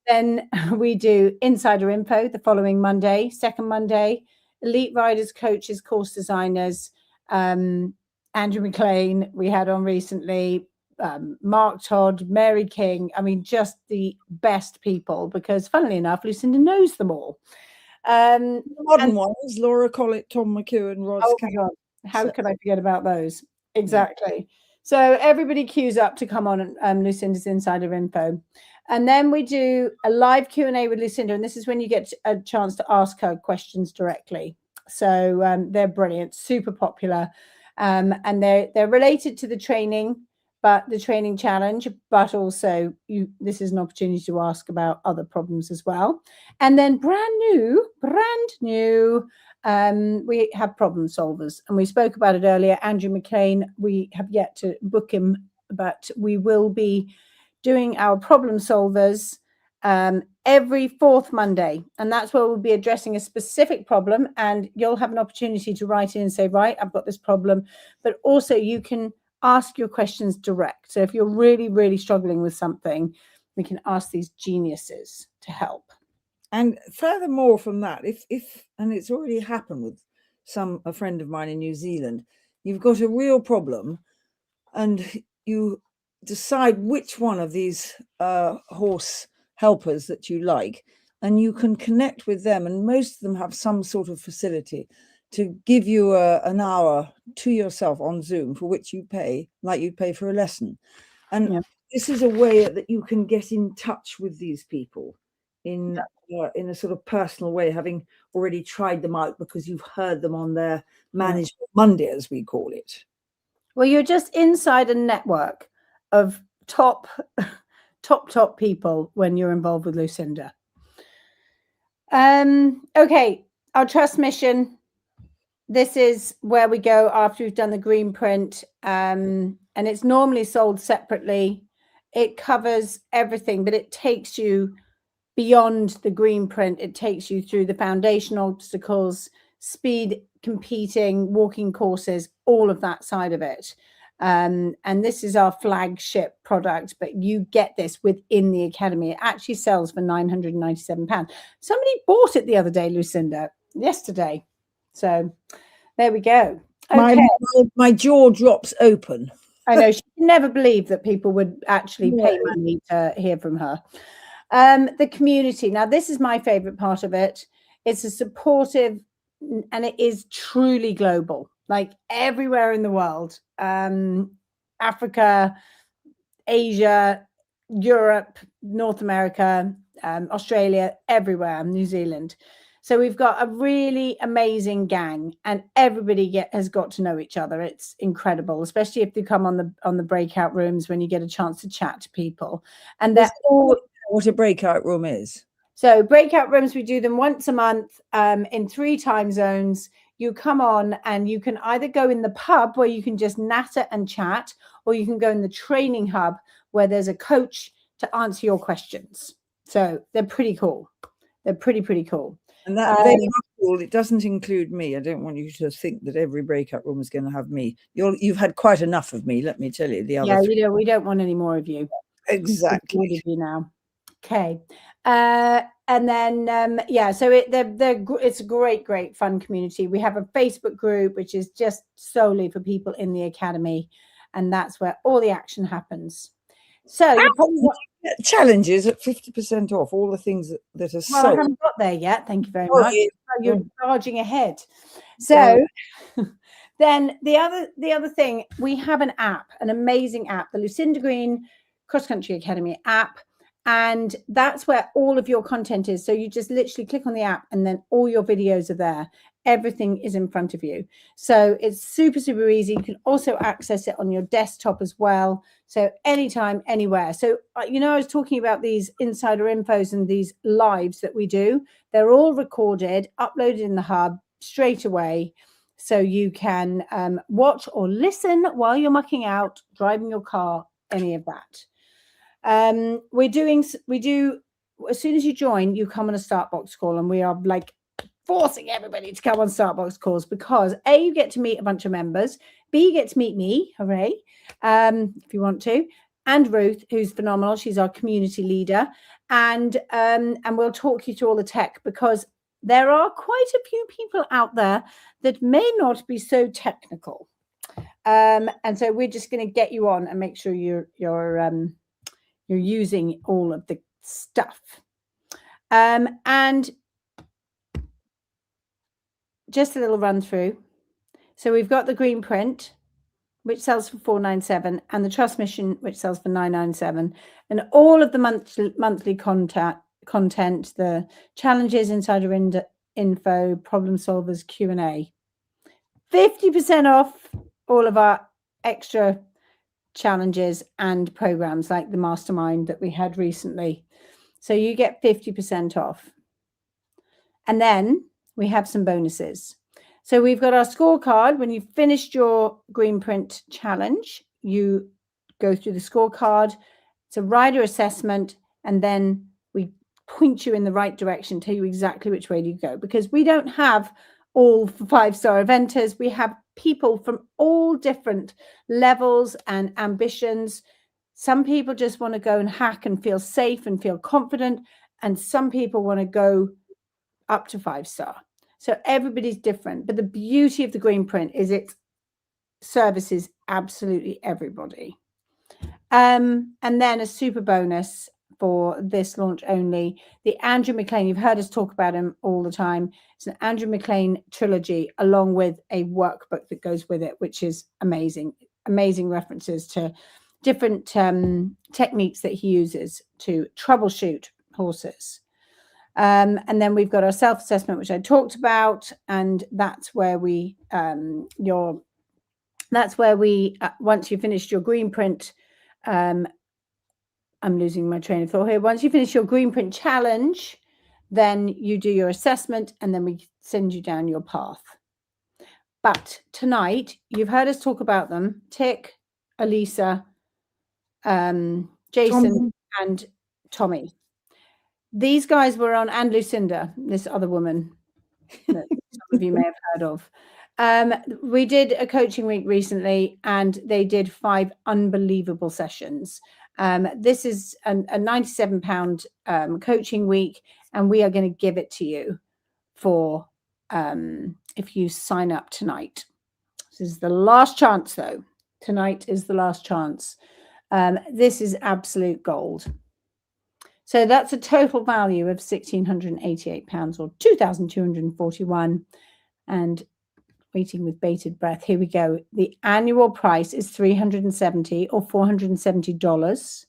Then we do insider info the following Monday, second Monday, elite riders, coaches, course designers, Andrew McLean we had on recently, Mark Todd, Mary King. I mean, just the best people, because funnily enough, Lucinda knows them all.
The modern ones, Laura Collett, Tom McEwen, Ross.
Oh my God, how could I forget about those? Exactly. Yeah. So everybody queues up to come on Lucinda's Insider Info. And then we do a live Q&A with Lucinda, and this is when you get a chance to ask her questions directly. So they're brilliant, super popular, and they're related to the training, but the training challenge, but also this is an opportunity to ask about other problems as well. And then brand new, we have problem solvers, and we spoke about it earlier. Andrew McLean, we have yet to book him, but we will be doing our problem solvers every fourth Monday, and that's where we'll be addressing a specific problem, and you'll have an opportunity to write in and say, right, I've got this problem, but also you can ask your questions direct. So if you're really, really struggling with something, we can ask these geniuses to help.
And furthermore from that, if and it's already happened with a friend of mine in New Zealand, you've got a real problem and you decide which one of these horse helpers that you like, and you can connect with them, and most of them have some sort of facility to give you an hour to yourself on Zoom, for which you pay like you'd pay for a lesson. And this is a way that you can get in touch with these people in a sort of personal way, having already tried them out because you've heard them on their Management Monday, as we call it.
Well, you're just inside a network of top people when you're involved with Lucinda. Okay, our trust mission. This is where we go after we've done the green print, and it's normally sold separately. It covers everything, but it takes you beyond the green print. It takes you through the foundation obstacles, speed, competing, walking courses, all of that side of it. And this is our flagship product, but you get this within the academy. It actually sells for £997. Somebody bought it the other day, Lucinda, yesterday. So there we go.
Okay. My jaw drops open.
I know, she can never believe that people would actually pay money to hear from her. The community. Now, this is my favorite part of it. It's a supportive, and it is truly global, like everywhere in the world. Africa, Asia, Europe, North America, Australia, everywhere, New Zealand. So we've got a really amazing gang, and everybody has got to know each other. It's incredible, especially if you come on the breakout rooms, when you get a chance to chat to people. And they're all
what a breakout room is.
So breakout rooms, we do them once a month in 3 time zones. You come on and you can either go in the pub where you can just natter and chat, or you can go in the training hub where there's a coach to answer your questions. So they're pretty cool. They're pretty cool.
And that they are cool. It doesn't include me. I don't want you to think that every breakout room is going to have me. You've had quite enough of me, let me tell you. The other
we don't want any more of you.
Exactly.
You now. Okay. And then so it's a great fun community. We have a Facebook group which is just solely for people in the academy, and that's where all the action happens. So you probably
challenges at 50% off all the things that are sold.
I haven't got there yet. Thank you very much. You're charging ahead. So then the other thing, we have an app, an amazing app, the Lucinda Green Cross Country Academy app. And that's where all of your content is. So you just literally click on the app, and then all your videos are there. Everything is in front of you. So it's super easy. You can also access it on your desktop as well. So anytime, anywhere. So, I was talking about these insider infos and these lives that we do. They're all recorded, uploaded in the hub straight away. So you can watch or listen while you're mucking out, driving your car, any of that. We do, as soon as you join, you come on a start box call, and we are like forcing everybody to come on start box calls, because A, you get to meet a bunch of members, B, you get to meet me, hooray, if you want to, and Ruth, who's phenomenal. She's our community leader, and we'll talk you through all the tech, because there are quite a few people out there that may not be so technical, and so we're just going to get you on and make sure you're using all of the stuff. And just a little run through. So we've got the green print, which sells for $497, and the trust mission, which sells for $997, and all of the monthly content, the challenges, insider info, problem solvers, Q&A. 50% off all of our extra challenges and programs, like the mastermind that we had recently. So you get 50% off. And then we have some bonuses. So we've got our scorecard. When you've finished your green print challenge, you go through the scorecard. It's a rider assessment, and then we point you in the right direction, tell you exactly which way to go, because we don't have all 5-star eventers. We have people from all different levels and ambitions. Some people just want to go and hack and feel safe and feel confident, and some people want to go up to 5-star. So everybody's different, but the beauty of the green print is it services absolutely everybody. And then a super bonus for this launch only, the Andrew McLean. You've heard us talk about him all the time. It's an Andrew McLean trilogy, along with a workbook that goes with it, which is amazing. Amazing references to different techniques that he uses to troubleshoot horses. And then we've got our self-assessment, which I talked about, and that's where we once you finished your green print, I'm losing my train of thought here. Once you finish your green print challenge, then you do your assessment, and then we send you down your path. But tonight, you've heard us talk about them: Tick, Elisa, Jason, Tommy, and Tommy. These guys were on, and Lucinda, this other woman that some of you may have heard of. We did a coaching week recently, and they did 5 unbelievable sessions. This is a £97 coaching week, and we are going to give it to you for if you sign up tonight. This is the last chance, though. Tonight is the last chance. This is absolute gold. So that's a total value of £1,688 or $2,241. And waiting with bated breath. Here we go. The annual price is $370 or $470,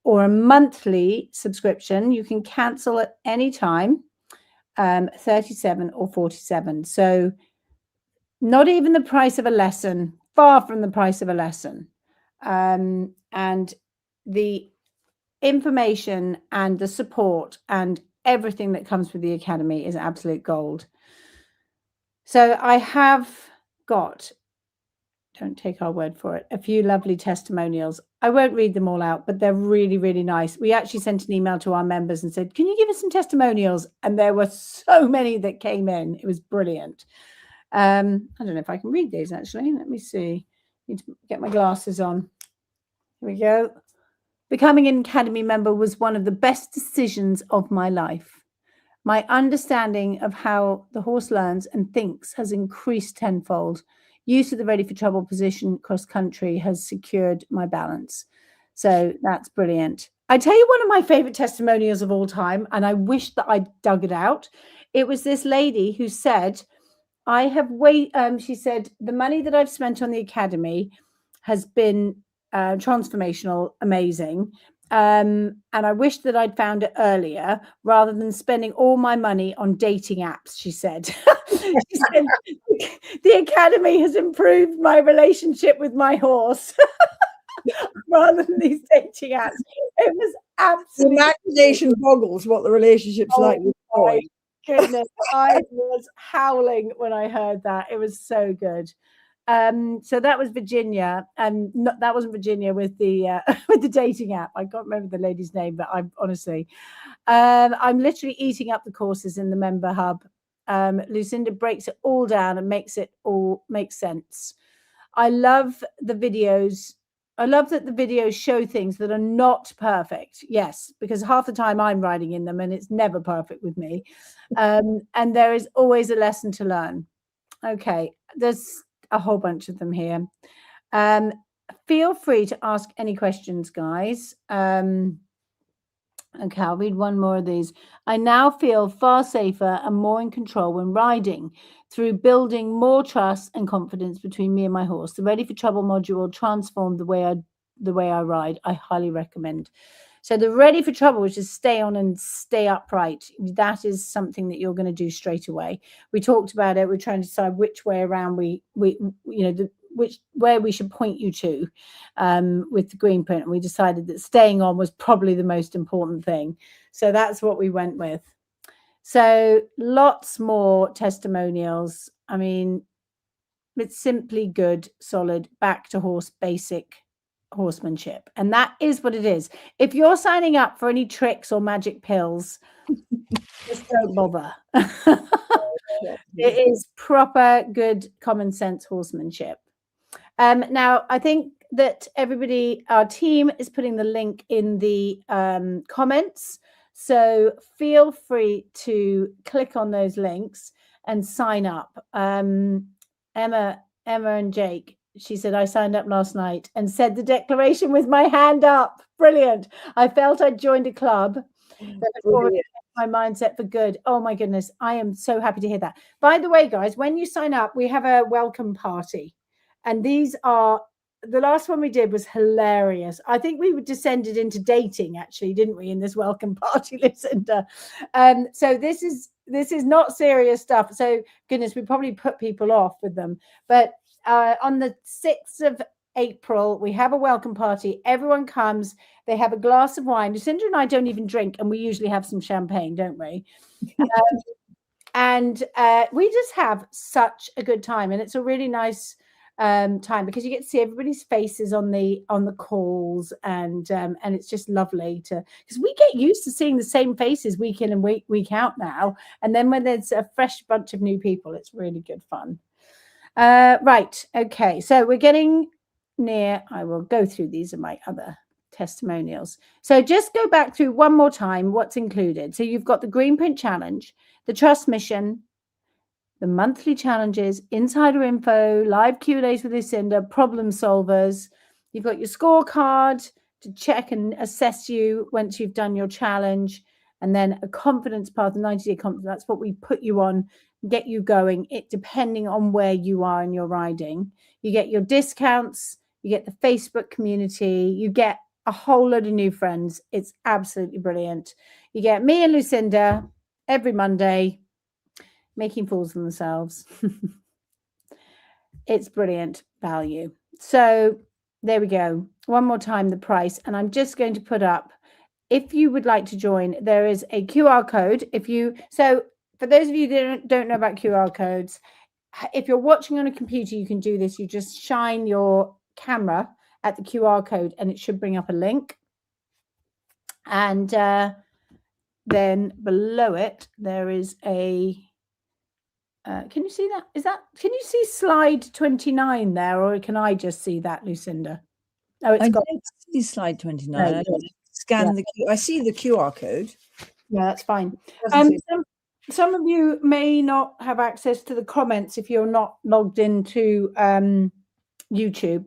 or a monthly subscription. You can cancel at any time, $37 or $47. So not even the price of a lesson, far from the price of a lesson. And the information and the support and everything that comes with the Academy is absolute gold. So I have got, don't take our word for it, a few lovely testimonials. I won't read them all out, but they're really, really nice. We actually sent an email to our members and said, can you give us some testimonials? And there were so many that came in. It was brilliant. I don't know if I can read these, actually. Let me see. I need to get my glasses on. Here we go. Becoming an Academy member was one of the best decisions of my life. My understanding of how the horse learns and thinks has increased tenfold. Use of the ready for trouble position cross country has secured my balance. So that's brilliant. I tell you, one of my favorite testimonials of all time, and I wish that I'd dug it out. It was this lady who said, she said, the money that I've spent on the Academy has been transformational, amazing. And I wish that I'd found it earlier rather than spending all my money on dating apps, she said. She said, the Academy has improved my relationship with my horse rather than these dating apps. It was absolutely...
The imagination boggles what the relationship's like with boys.
Goodness, I was howling when I heard that. It was so good. So that was Virginia, and that wasn't Virginia with the with the dating app. I can't remember the lady's name, but I'm honestly, I'm literally eating up the courses in the member hub. Lucinda breaks it all down and makes it all make sense. I love the videos. I love that the videos show things that are not perfect. Yes, because half the time I'm writing in them and it's never perfect with me. And there is always a lesson to learn. Okay, there's a whole bunch of them here. Feel free to ask any questions, guys. Okay, I'll read one more of these. I now feel far safer and more in control when riding through building more trust and confidence between me and my horse. The Ready for Trouble module transformed the way I ride. I highly recommend. So the Ready for Trouble, which is stay on and stay upright, that is something that you're going to do straight away. We talked about it. We're trying to decide which way around where we should point you to with the green print, and we decided that staying on was probably the most important thing. So that's what we went with. So lots more testimonials. I mean, it's simply good, solid, back to horse, basic horsemanship. And that is what it is. If you're signing up for any tricks or magic pills, just don't bother. It is proper, good, common sense horsemanship. Now, I think that our team is putting the link in the comments. So feel free to click on those links and sign up. Emma and Jake, she said, I signed up last night and said the declaration with my hand up. Brilliant. I felt I'd joined a club that had already my mindset for good. Oh my goodness. I am so happy to hear that. By the way, guys, when you sign up, we have a welcome party. And these are, the last one we did was hilarious. I think we descended into dating, actually, didn't we, in this welcome party, Lucinda? So this is not serious stuff. So goodness, we probably put people off with them. But on the 6th of April, we have a welcome party. Everyone comes. They have a glass of wine. Lucinda and I don't even drink, and we usually have some champagne, don't we? And we just have such a good time, and it's a really nice time because you get to see everybody's faces on the calls, and it's just lovely because we get used to seeing the same faces week in and week out now, and then when there's a fresh bunch of new people, it's really good fun. Right, okay, so we're getting near. I will go through these are my other testimonials. So just go back through one more time what's included. So you've got the green print challenge, the trust mission, the monthly challenges, insider info, live Q&As with Lucinda, problem solvers. You've got your scorecard to check and assess you once you've done your challenge, and then a confidence path, a 90-day confidence. That's what we put you on, get you going, it depending on where you are in your riding. You get your discounts, you get the Facebook community, you get a whole load of new friends. It's absolutely brilliant. You get me and Lucinda every Monday making fools of themselves. It's brilliant value. So there we go. One more time, the price. And I'm just going to put up, if you would like to join, there is a QR code. So for those of you that don't know about QR codes, if you're watching on a computer, you can do this. You just shine your camera at the QR code and it should bring up a link. And then below it, there is a, can you see that? Can you see slide 29 there, or can I just see that, Lucinda? Oh,
I don't see slide 29. I don't scan I see the QR code.
Yeah, that's fine. Some of you may not have access to the comments if you're not logged into YouTube,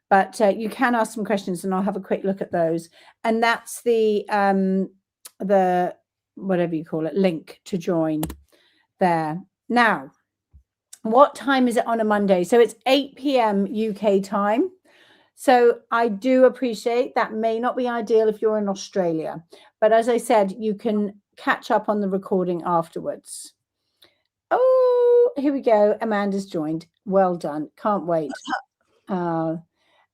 but you can ask some questions and I'll have a quick look at those. And that's the whatever you call it, link to join there. Now, what time is it on a Monday? So it's 8 p.m. UK time. So I do appreciate that may not be ideal if you're in Australia, but as I said, you can catch up on the recording afterwards. Oh, here we go. Amanda's joined. Well done. Can't wait.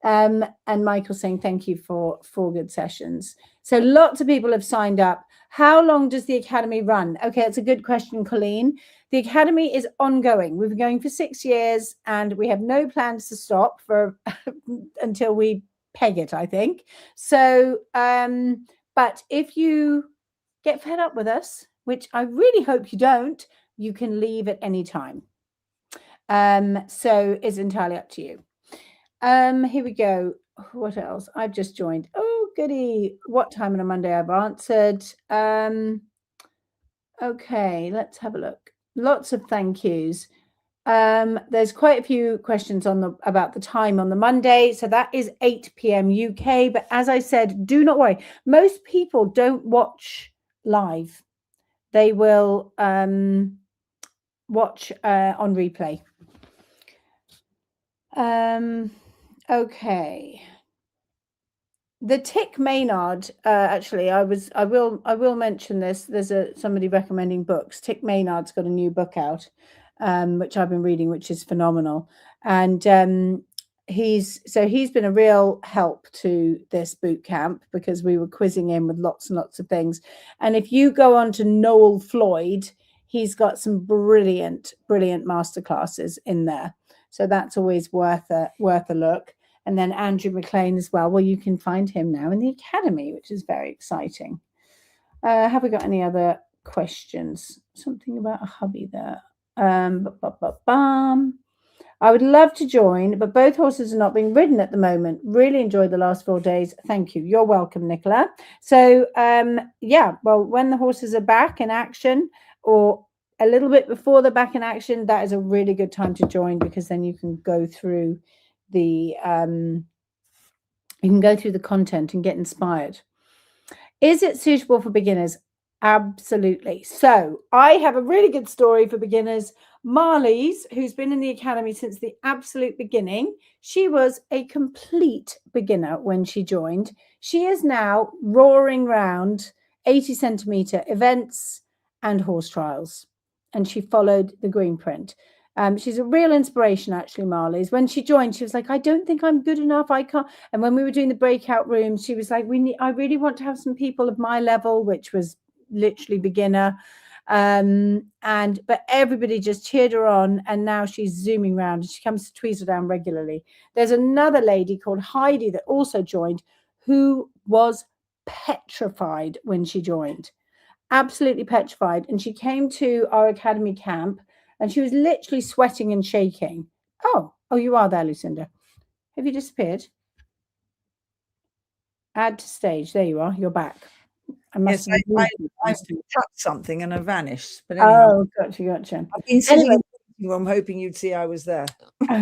And Michael saying thank you for 4 good sessions. So lots of people have signed up. How long does the academy run? Okay, it's a good question, Colleen. The academy is ongoing. We've been going for 6 years and we have no plans to stop for until we peg it, I think. So, but if you get fed up with us, which I really hope you don't, you can leave at any time. So it's entirely up to you. Here we go. What else? I've just joined. Oh, goody. What time on a Monday? I've answered. Okay, let's have a look. Lots of thank yous. There's quite a few questions about the time on the Monday. So that is 8 p.m. UK. But as I said, do not worry. Most people don't watch live. They will watch on replay. Okay. The Tick Maynard, actually, I will mention this. There's somebody recommending books. Tick Maynard's got a new book out, which I've been reading, which is phenomenal. And he's been a real help to this boot camp because we were quizzing him with lots and lots of things. And if you go on to Noel Floyd, he's got some brilliant masterclasses in there. So that's always worth a look. And then Andrew McLean as well. Well, you can find him now in the academy, which is very exciting. Have we got any other questions? Something about a hubby there. I would love to join, but both horses are not being ridden at the moment. Really enjoyed the last 4 days. Thank you. You're welcome, Nicola. So, yeah, well, when the horses are back in action or a little bit before they're back in action, that is a really good time to join because then you can go through the content and get inspired. Is it suitable for beginners? Absolutely. So I have a really good story for beginners. Marley's, who's been in the academy since the absolute beginning, she was a complete beginner when she joined. She is now roaring round 80 centimeter events and horse trials, and she followed the green print. She's a real inspiration, actually, Marley's. When she joined, she was like, I don't think I'm good enough. I can't. And when we were doing the breakout rooms, she was like, I really want to have some people of my level, which was literally beginner. But everybody just cheered her on. And now she's zooming around. She comes to Tweezledown regularly. There's another lady called Heidi that also joined, who was petrified when she joined. Absolutely petrified. And she came to our academy camp. And she was literally sweating and shaking. Oh, you are there, Lucinda. Have you disappeared? Add to stage. There you are. You're back.
I touched something and I vanished. But anyhow,
gotcha.
I've been sitting in the room hoping you'd see I was there.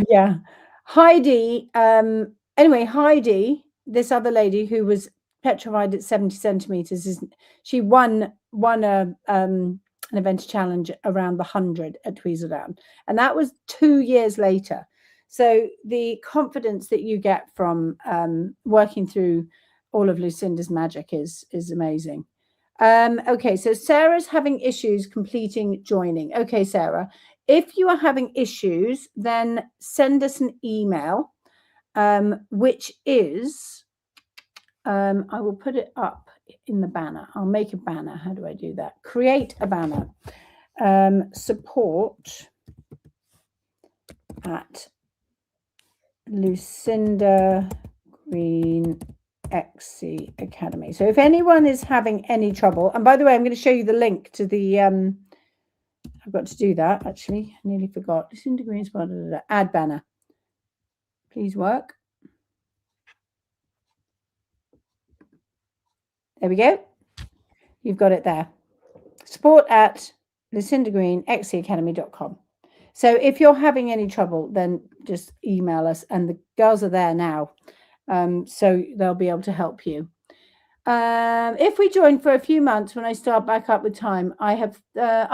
Yeah. Heidi, Heidi, this other lady who was petrified at 70 centimeters, she won an event challenge around the 100 at Tweezledown. And that was 2 years later. So the confidence that you get from working through all of Lucinda's magic is amazing. Okay, so Sarah's having issues completing joining. Okay, Sarah, if you are having issues, then send us an email, which is, I will put it up in the banner. I'll make a banner. How do I do that? Create a banner. Support at Lucinda Green XC Academy. So if anyone is having any trouble, and by the way, I'm going to show you the link to the I've got to do that actually. I nearly forgot. Lucinda Green's add banner. Please work. There we go. You've got it there. Support at lucindagreenxcacademy.com. So if you're having any trouble, then just email us, and the girls are there now. So they'll be able to help you. If we join for a few months when I start back up with time, I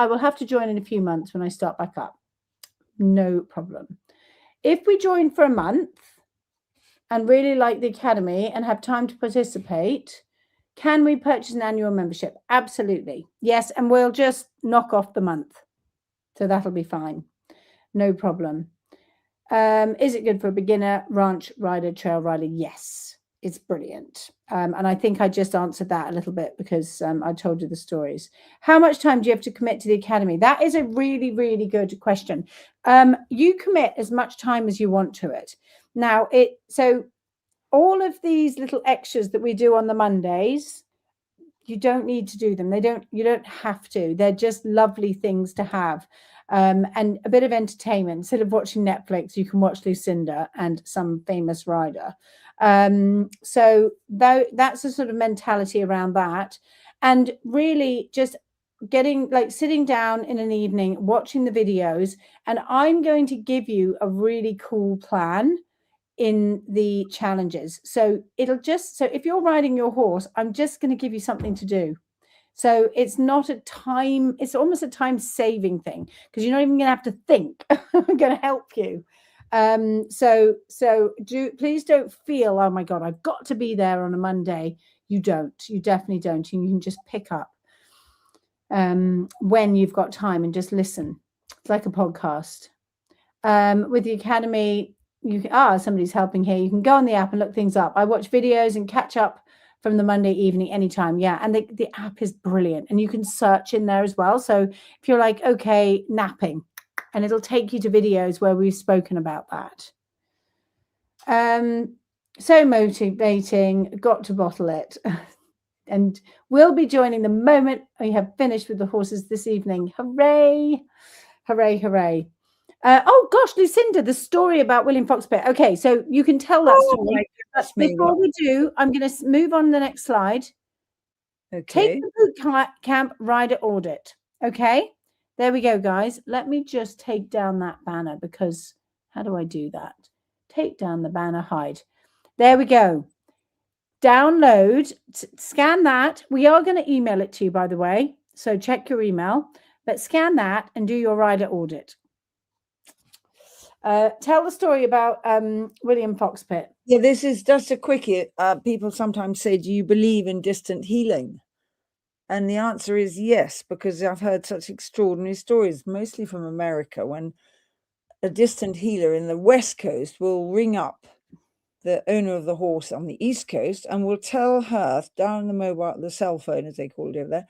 will have to join in a few months when I start back up. No problem. If we join for a month and really like the academy and have time to participate, can we purchase an annual membership? Absolutely. Yes, and we'll just knock off the month. So that'll be fine. No problem. Is it good for a beginner, ranch rider, trail rider? Yes, it's brilliant. And I think I just answered that a little bit because I told you the stories. How much time do you have to commit to the academy? That is a really, really good question. You commit as much time as you want to it. Now, so all of these little extras that we do on the Mondays, you don't need to do them. You don't have to. They're just lovely things to have. And a bit of entertainment. Instead of watching Netflix, you can watch Lucinda and some famous rider. So that's a sort of mentality around that. And really just sitting down in an evening, watching the videos, and I'm going to give you a really cool plan in the challenges. So if you're riding your horse, I'm just going to give you something to do. So it's not it's almost a time saving thing because you're not even going to have to think. I'm going to help you. So please don't feel, oh my God, I've got to be there on a Monday. You definitely don't. You can just pick up when you've got time and just listen. It's like a podcast. With the academy, somebody's helping here. You can go on the app and look things up. I watch videos and catch up from the Monday evening anytime. Yeah. And the app is brilliant. And you can search in there as well. So if you're like, okay, napping, and it'll take you to videos where we've spoken about that. So motivating, got to bottle it. And we'll be joining the moment we have finished with the horses this evening. Hooray. Hooray, hooray. Oh gosh, Lucinda, the story about William Foxpit. Okay, so you can tell that story. Before we do, I'm going to move on to the next slide.
Okay.
Take the Bootcamp rider audit. Okay, there we go, guys. Let me just take down that banner because how do I do that? Take down the banner, hide. There we go. Download, scan that. We are going to email it to you, by the way. So check your email, but scan that and do your rider audit. Tell the story about William Foxpit.
Yeah, this is just a quickie. People sometimes say, do you believe in distant healing? And the answer is yes, because I've heard such extraordinary stories, mostly from America, when a distant healer in the West Coast will ring up the owner of the horse on the East Coast and will tell her down the cell phone, as they call it over there,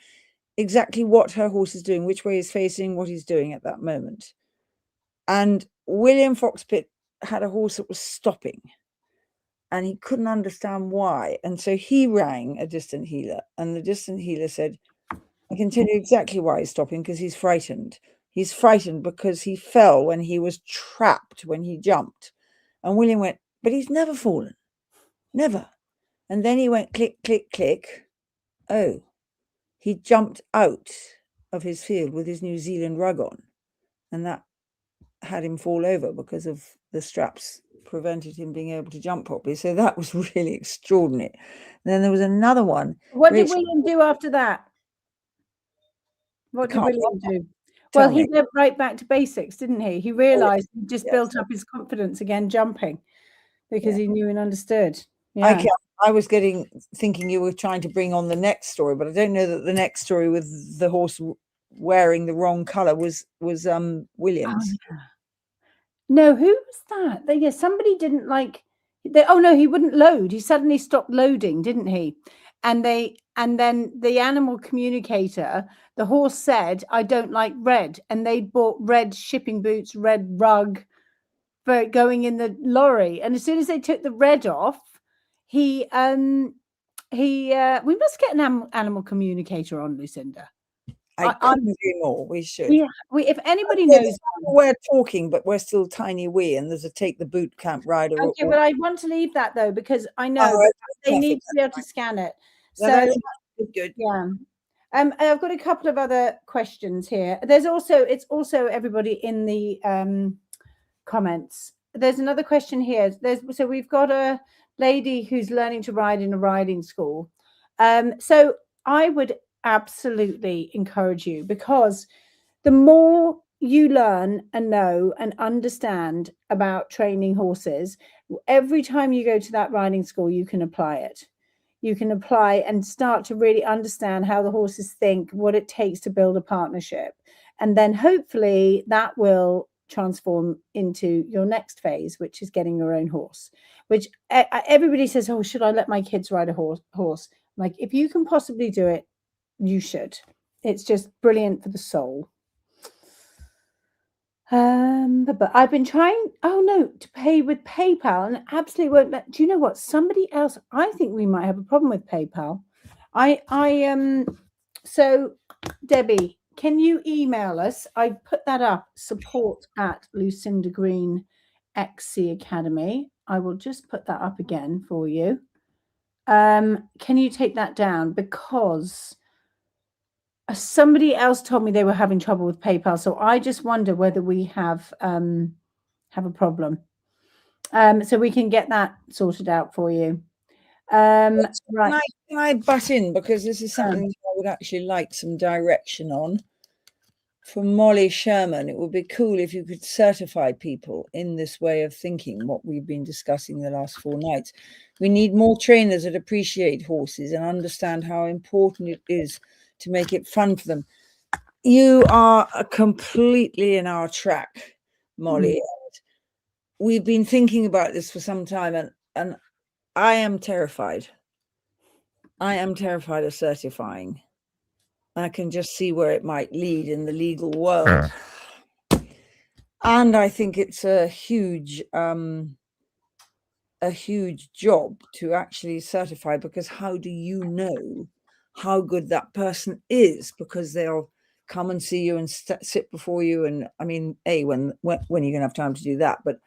exactly what her horse is doing, which way he's facing, what he's doing at that moment. And William Foxpit had a horse that was stopping and he couldn't understand why. And so he rang a distant healer and the distant healer said, I can tell you exactly why he's stopping, because he's frightened. He's frightened because he fell when he was trapped, when he jumped. And William went, but he's never fallen. Never. And then he went click, click, click. Oh, he jumped out of his field with his New Zealand rug on. And that had him fall over because of the straps prevented him being able to jump properly. So that was really extraordinary. And then there was another one.
What did William do after that? What did William do? Well, he went right back to basics, didn't he? He realized he just built up his confidence again, jumping, because he knew and understood. Yeah.
I was thinking you were trying to bring on the next story, but I don't know that the next story with the horse wearing the wrong color was Williams.
Oh, yeah. No, who was that? Yeah, somebody didn't like. Oh no, he wouldn't load. He suddenly stopped loading, didn't he? And then the animal communicator, the horse said, "I don't like red," and they bought red shipping boots, red rug for going in the lorry. And as soon as they took the red off, we must get an animal communicator on, Lucinda.
I couldn't agree more. We should.
Yeah, if anybody knows,
we're talking, but we're still tiny wee, and there's a take the boot camp rider.
Okay, but I want to leave that though because I know they need to be able to scan it. So
good.
Yeah. I've got a couple of other questions here. It's also everybody in the comments. There's another question here. So we've got a lady who's learning to ride in a riding school. So I would absolutely encourage you, because the more you learn and know and understand about training horses, every time you go to that riding school, you can apply it. You can apply and start to really understand how the horses think, what it takes to build a partnership. And then hopefully that will transform into your next phase, which is getting your own horse, which everybody says, oh, should I let my kids ride a horse? Like, if you can possibly do it, you should. It's just brilliant for the soul. But I've been trying, to pay with PayPal, and absolutely won't let. Do you know what? Somebody else, I think we might have a problem with PayPal. So Debbie, can you email us? I put that up, support at Lucinda Green XC Academy. I will just put that up again for you. Can you take that down? Because somebody else told me they were having trouble with PayPal. So I just wonder whether we have a problem. So we can get that sorted out for you. Right.
Can I butt in? Because this is something I would actually like some direction on. From Molly Sherman, it would be cool if you could certify people in this way of thinking, what we've been discussing the last 4 nights. We need more trainers that appreciate horses and understand how important it is to make it fun for them. You are completely in our track, Molly. We've been thinking about this for some time, and I am terrified. I am terrified of certifying. I can just see where it might lead in the legal world. And I think it's a huge job to actually certify, because how do you know how good that person is? Because they'll come and see you and sit before you. And I mean, when are you going to have time to do that? But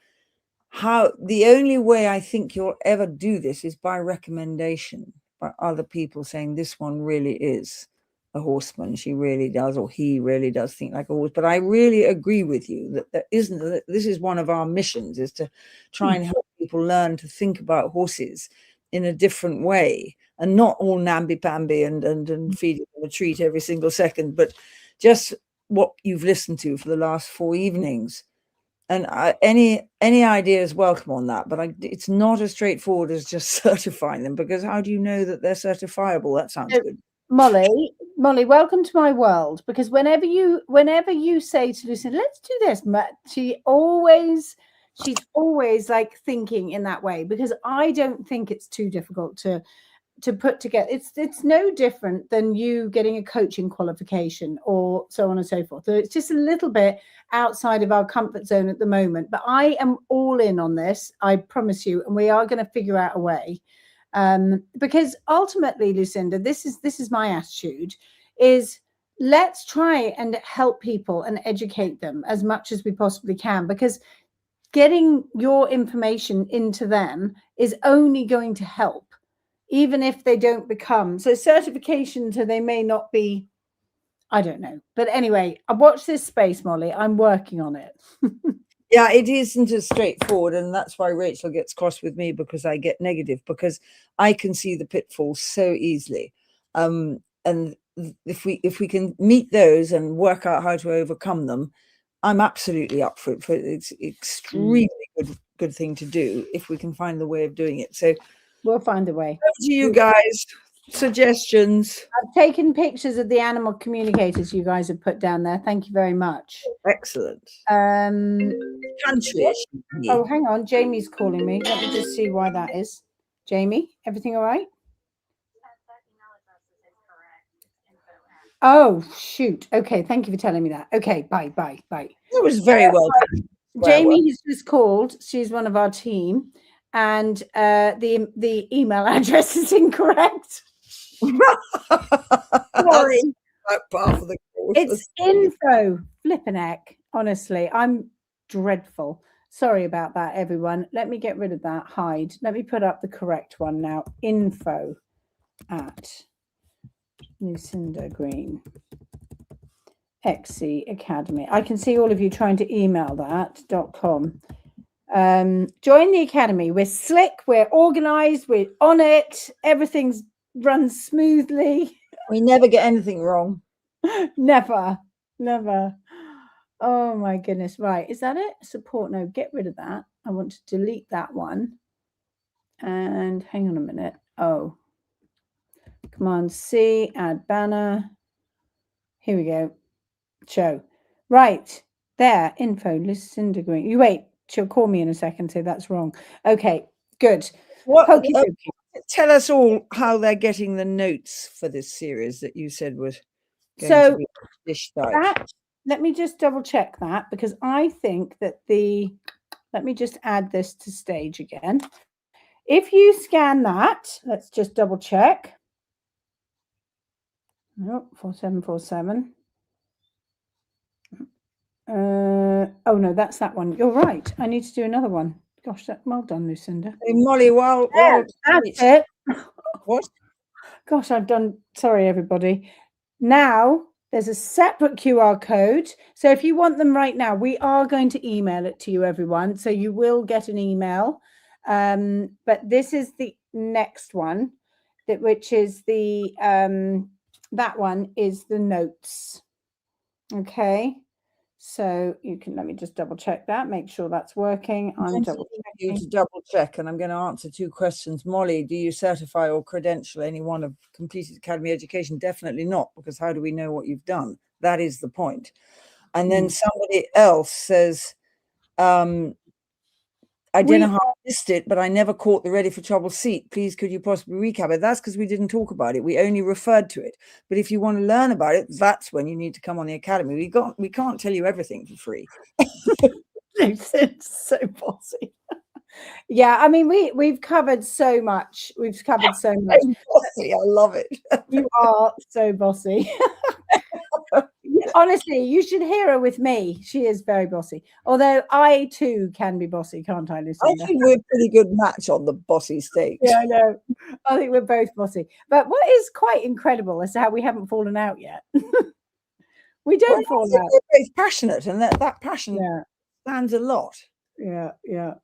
the only way I think you'll ever do this is by recommendation, by other people saying this one really is a horseman. She really does, or he really does think like a horse. But I really agree with you that this is one of our missions, is to try and help people learn to think about horses in a different way, and not all namby-pamby and feeding them a treat every single second, but just what you've listened to for the last 4 evenings. And any idea is welcome on that, but it's not as straightforward as just certifying them, because how do you know that they're certifiable? That sounds good.
Molly, welcome to my world. Because whenever you say to Lucinda, let's do this, she's always like thinking in that way, because I don't think it's too difficult to put together. It's no different than you getting a coaching qualification or so on and so forth. So it's just a little bit outside of our comfort zone at the moment, but I am all in on this, I promise you, and we are going to figure out a way, because ultimately, Lucinda, this is my attitude, is let's try and help people and educate them as much as we possibly can, because getting your information into them is only going to help, even if they don't become so certification, so they may not be, I don't know. But anyway, I watch this space, Molly. I'm working on it.
Yeah, it isn't as straightforward, and that's why Rachel gets cross with me, because I get negative, because I can see the pitfalls so easily. And if we can meet those and work out how to overcome them, I'm absolutely up for it. It's extremely good thing to do if we can find the way of doing it. So
we'll find a way.
Over to you guys. Suggestions.
I've taken pictures of the animal communicators you guys have put down there. Thank you very much.
Excellent.
Country. Oh, hang on. Jamie's calling me. Let me just see why that is. Jamie, everything all right? Oh, shoot. Okay. Thank you for telling me that. Okay. Bye.
It was very well.
Jamie has just called. She's one of our team. And the email address is incorrect. Sorry. It's info. Flippin' heck. Honestly, I'm dreadful. Sorry about that, everyone. Let me get rid of that. Hide. Let me put up the correct one now. Info at Lucinda Green XC Academy. I can see all of you trying to email that.com. Join the academy. We're slick, we're organized, we're on it, everything's runs smoothly.
We never get anything wrong.
Never. Oh my goodness. Right, is that it? Support. No, get rid of that. I want to delete that one. And hang on a minute. Oh, Command C, add banner. Here we go. Show. Right. There, info, Lucinda Green. You wait, she'll call me in a second, so that's wrong. Okay, good. Pokey pokey.
Tell us all how they're getting the notes for this series that you said was going to be dished out.
Let me just double check that, because I think that let me just add this to stage again. If you scan that, let's just double check. Oh, 4747. Oh no, that's that one. You're right. I need to do another one. Gosh, well done, Lucinda.
Hey, Molly, well,
that's it.
What?
Gosh, I've done. Sorry, everybody. Now there's a separate QR code. So if you want them right now, we are going to email it to you, everyone. So you will get an email. But this is the next one, which is the that one is the notes. Okay. So you can, let me just double check that, make sure that's working. I'm double checking.
You to double check, and I'm going to answer 2 questions. Molly, do you certify or credential anyone of completed academy education? Definitely not, because how do we know what you've done? That is the point. And then somebody else says, I don't know how I missed it, but I never caught the Ready for Trouble seat. Please, could you possibly recap it? That's because we didn't talk about it. We only referred to it. But if you want to learn about it, that's when you need to come on the academy. We can't tell you everything for free.
It's so bossy. Yeah, I mean, we've covered so much. We've covered so much.
Bossy, I love it.
You are so bossy. Honestly, you should hear her with me. She is very bossy. Although I too can be bossy, can't I, Lucinda?
I think we're a pretty good match on the bossy stage.
Yeah, I know. I think we're both bossy. But what is quite incredible is how we haven't fallen out yet. We don't fall out.
We're both passionate, and that passion stands a lot.
Yeah, yeah.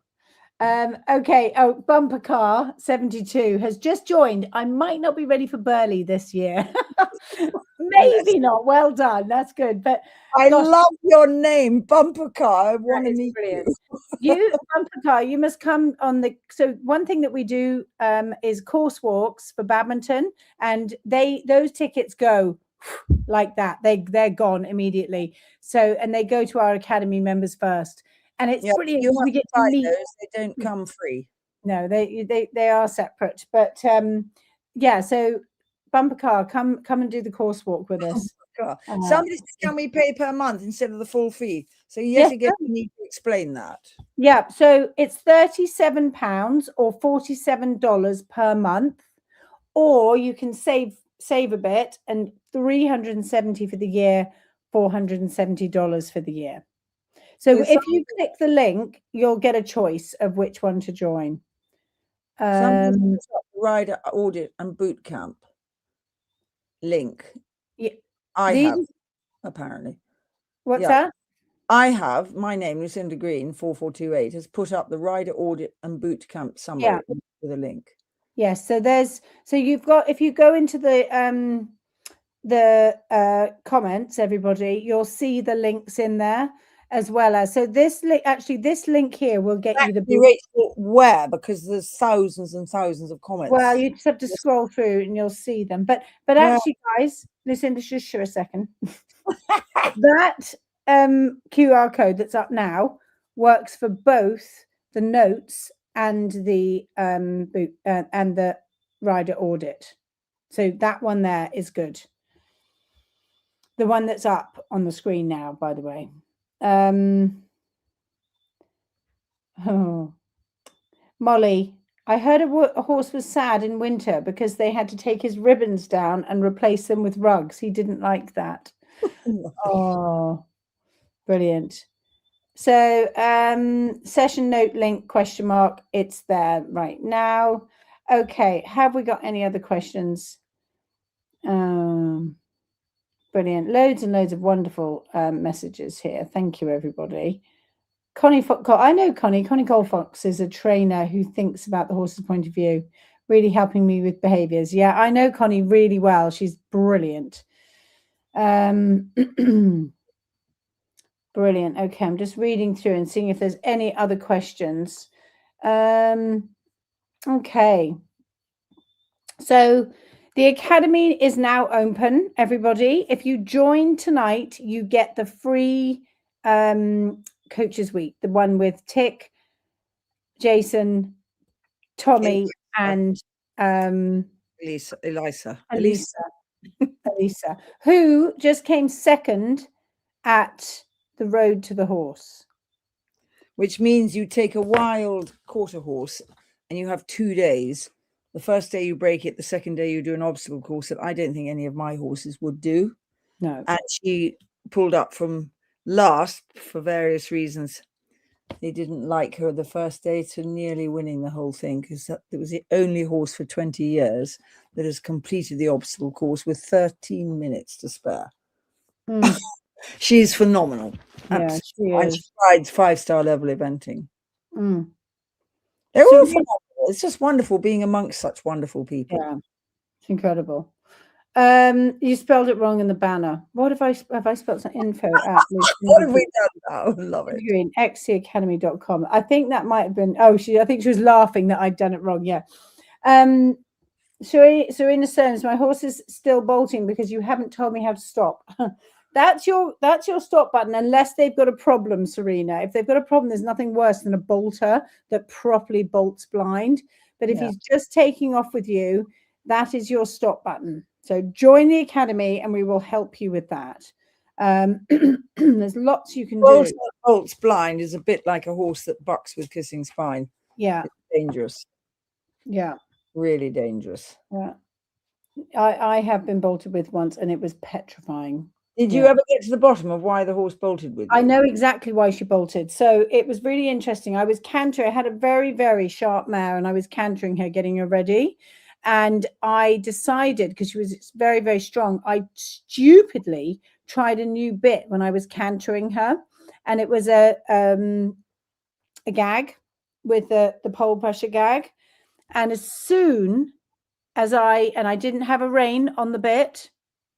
Okay. Oh, Bumper Car 72 has just joined. I might not be ready for Burley this year. Maybe not. Well done. That's good. But
I love your name, Bumper Car. I want to meet you.
You, Bumper Car, you must come on the. So one thing that we do is course walks for badminton, and those tickets go like that. They're gone immediately. So, and they go to our academy members first. And it's brilliant.
You
we get to meet.
those. They don't come free.
No, they are separate. But yeah, so Bumper Car, come and do the course walk with us.
Somebody says, can we pay per month instead of the full fee? So yet again, you need to explain that.
Yeah, so it's £37 or $47 per month, or you can save a bit, and $370 for the year, $470 for the year. So if you click the link, you'll get a choice of which one to join.
Rider Audit and Bootcamp link.
Yeah,
I have, apparently.
What's that?
I have, my name, Lucinda Green, 4428, has put up the Rider Audit and Bootcamp summary with a link. Yes,
so you've got, if you go into the comments, everybody, you'll see the links in there. As well as, so this link here will get you the
where, because there's thousands and thousands of comments.
Well, you just have to scroll through and you'll see them. But actually, guys, listen, just for a second. That QR code that's up now works for both the notes and the rider audit. So that one there is good. The one that's up on the screen now, by the way. Molly, I heard a horse was sad in winter because they had to take his ribbons down and replace them with rugs. He didn't like that. Oh, brilliant. So session note link ? It's there right now. Okay, have we got any other questions? Brilliant. Loads and loads of wonderful messages here. Thank you, everybody. Connie Fox, I know Connie. Connie Colfox is a trainer who thinks about the horse's point of view, really helping me with behaviors. Yeah, I know Connie really well. She's brilliant. Brilliant. Okay, I'm just reading through and seeing if there's any other questions. Okay. So the academy is now open, everybody. If you join tonight, you get the free Coaches Week, the one with Tick, Jason, Tommy, and
Elisa,
who just came second at the Road to the Horse.
Which means you take a wild quarter horse and you have 2 days. The first day you break it, the second day you do an obstacle course that I don't think any of my horses would do.
No.
And she pulled up from last for various reasons. They didn't like her the first day, to nearly winning the whole thing, because it was the only horse for 20 years that has completed the obstacle course with 13 minutes to spare. She's phenomenal.
Yeah, she
and
is.
she rides 5-star level eventing. They're
So
all phenomenal. It's just wonderful being amongst such wonderful people.
Yeah, it's incredible. You spelled it wrong in the banner. What have I spelled some info at?
What have we done now? Love it.
Green, xcacademy.com. I think that might have been, I think she was laughing that I'd done it wrong. Yeah. Serena Stearns, my horse is still bolting because you haven't told me how to stop. That's your stop button, unless they've got a problem, Serena. If they've got a problem, there's nothing worse than a bolter that properly bolts blind. But if he's just taking off with you, that is your stop button. So join the academy and we will help you with that. There's lots you can do.
Bolts blind is a bit like a horse that bucks with kissing spine.
Yeah.
It's dangerous.
Yeah.
Really dangerous.
Yeah. I have been bolted with once and it was petrifying.
Did you ever get to the bottom of why the horse bolted with you?
I know exactly why she bolted. So it was really interesting. I was cantering. I had a very, very sharp mare and I was cantering her, getting her ready. And I decided, because she was very, very strong, I stupidly tried a new bit when I was cantering her. And it was a gag with the pole pressure gag. And as soon as I didn't have a rein on the bit,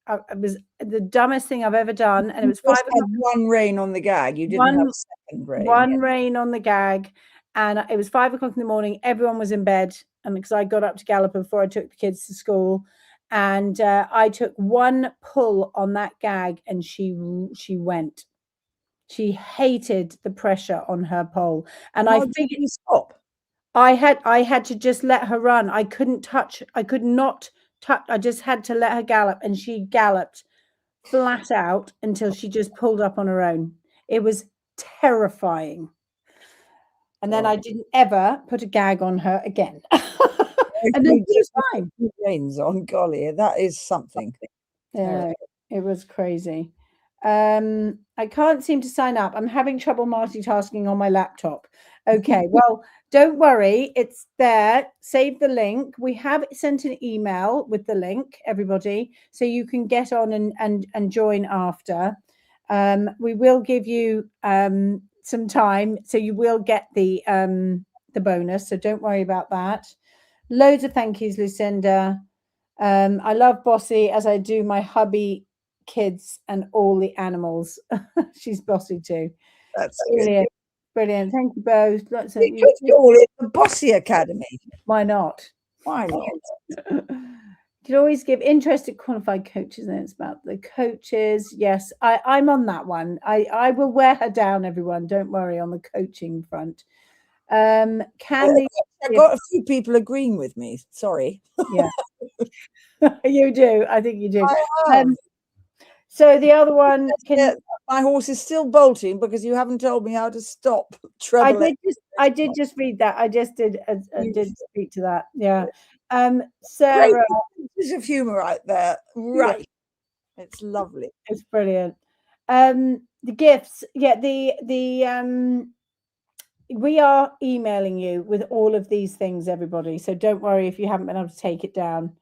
it was the dumbest thing I've ever done. And it was 5 o'clock.
One rein on the gag. You didn't have a second rein.
One rein on the gag. And it was 5 o'clock in the morning. Everyone was in bed. And because I got up to gallop before I took the kids to school. And I took one pull on that gag and she went. She hated the pressure on her pole. And I figured
you stop.
I had to just let her run. I could not touch. I just had to let her gallop, and she galloped flat out until she just pulled up on her own. It was terrifying. And then I didn't ever put a gag on her again. And then she was fine.
Reins on, golly, that is something.
Yeah, it was crazy. I can't seem to sign up. I'm having trouble multitasking on my laptop. Okay, well, don't worry. It's there. Save the link. We have sent an email with the link, everybody, so you can get on and join after. We will give you some time, so you will get the bonus. So don't worry about that. Loads of thank yous, Lucinda. I love Bossy as I do my hubby, kids, and all the animals. She's bossy too.
That's
brilliant. Brilliant. Thank you both.
You're all in the Bossy Academy.
Why not?
Why not?
You can always give interested qualified coaches, and it's about the coaches. Yes, I'm on that one. I will wear her down, everyone. Don't worry on the coaching front. I've
got a few people agreeing with me. Sorry.
Yeah. You do. I think you do. So the other one,
my horse is still bolting because you haven't told me how to stop.
I did just read that. I just did. I did speak to that. Yeah. Sarah,
there's of humour out there, right? Yeah. It's lovely.
It's brilliant. The gifts. Yeah. The we are emailing you with all of these things, everybody. So don't worry if you haven't been able to take it down.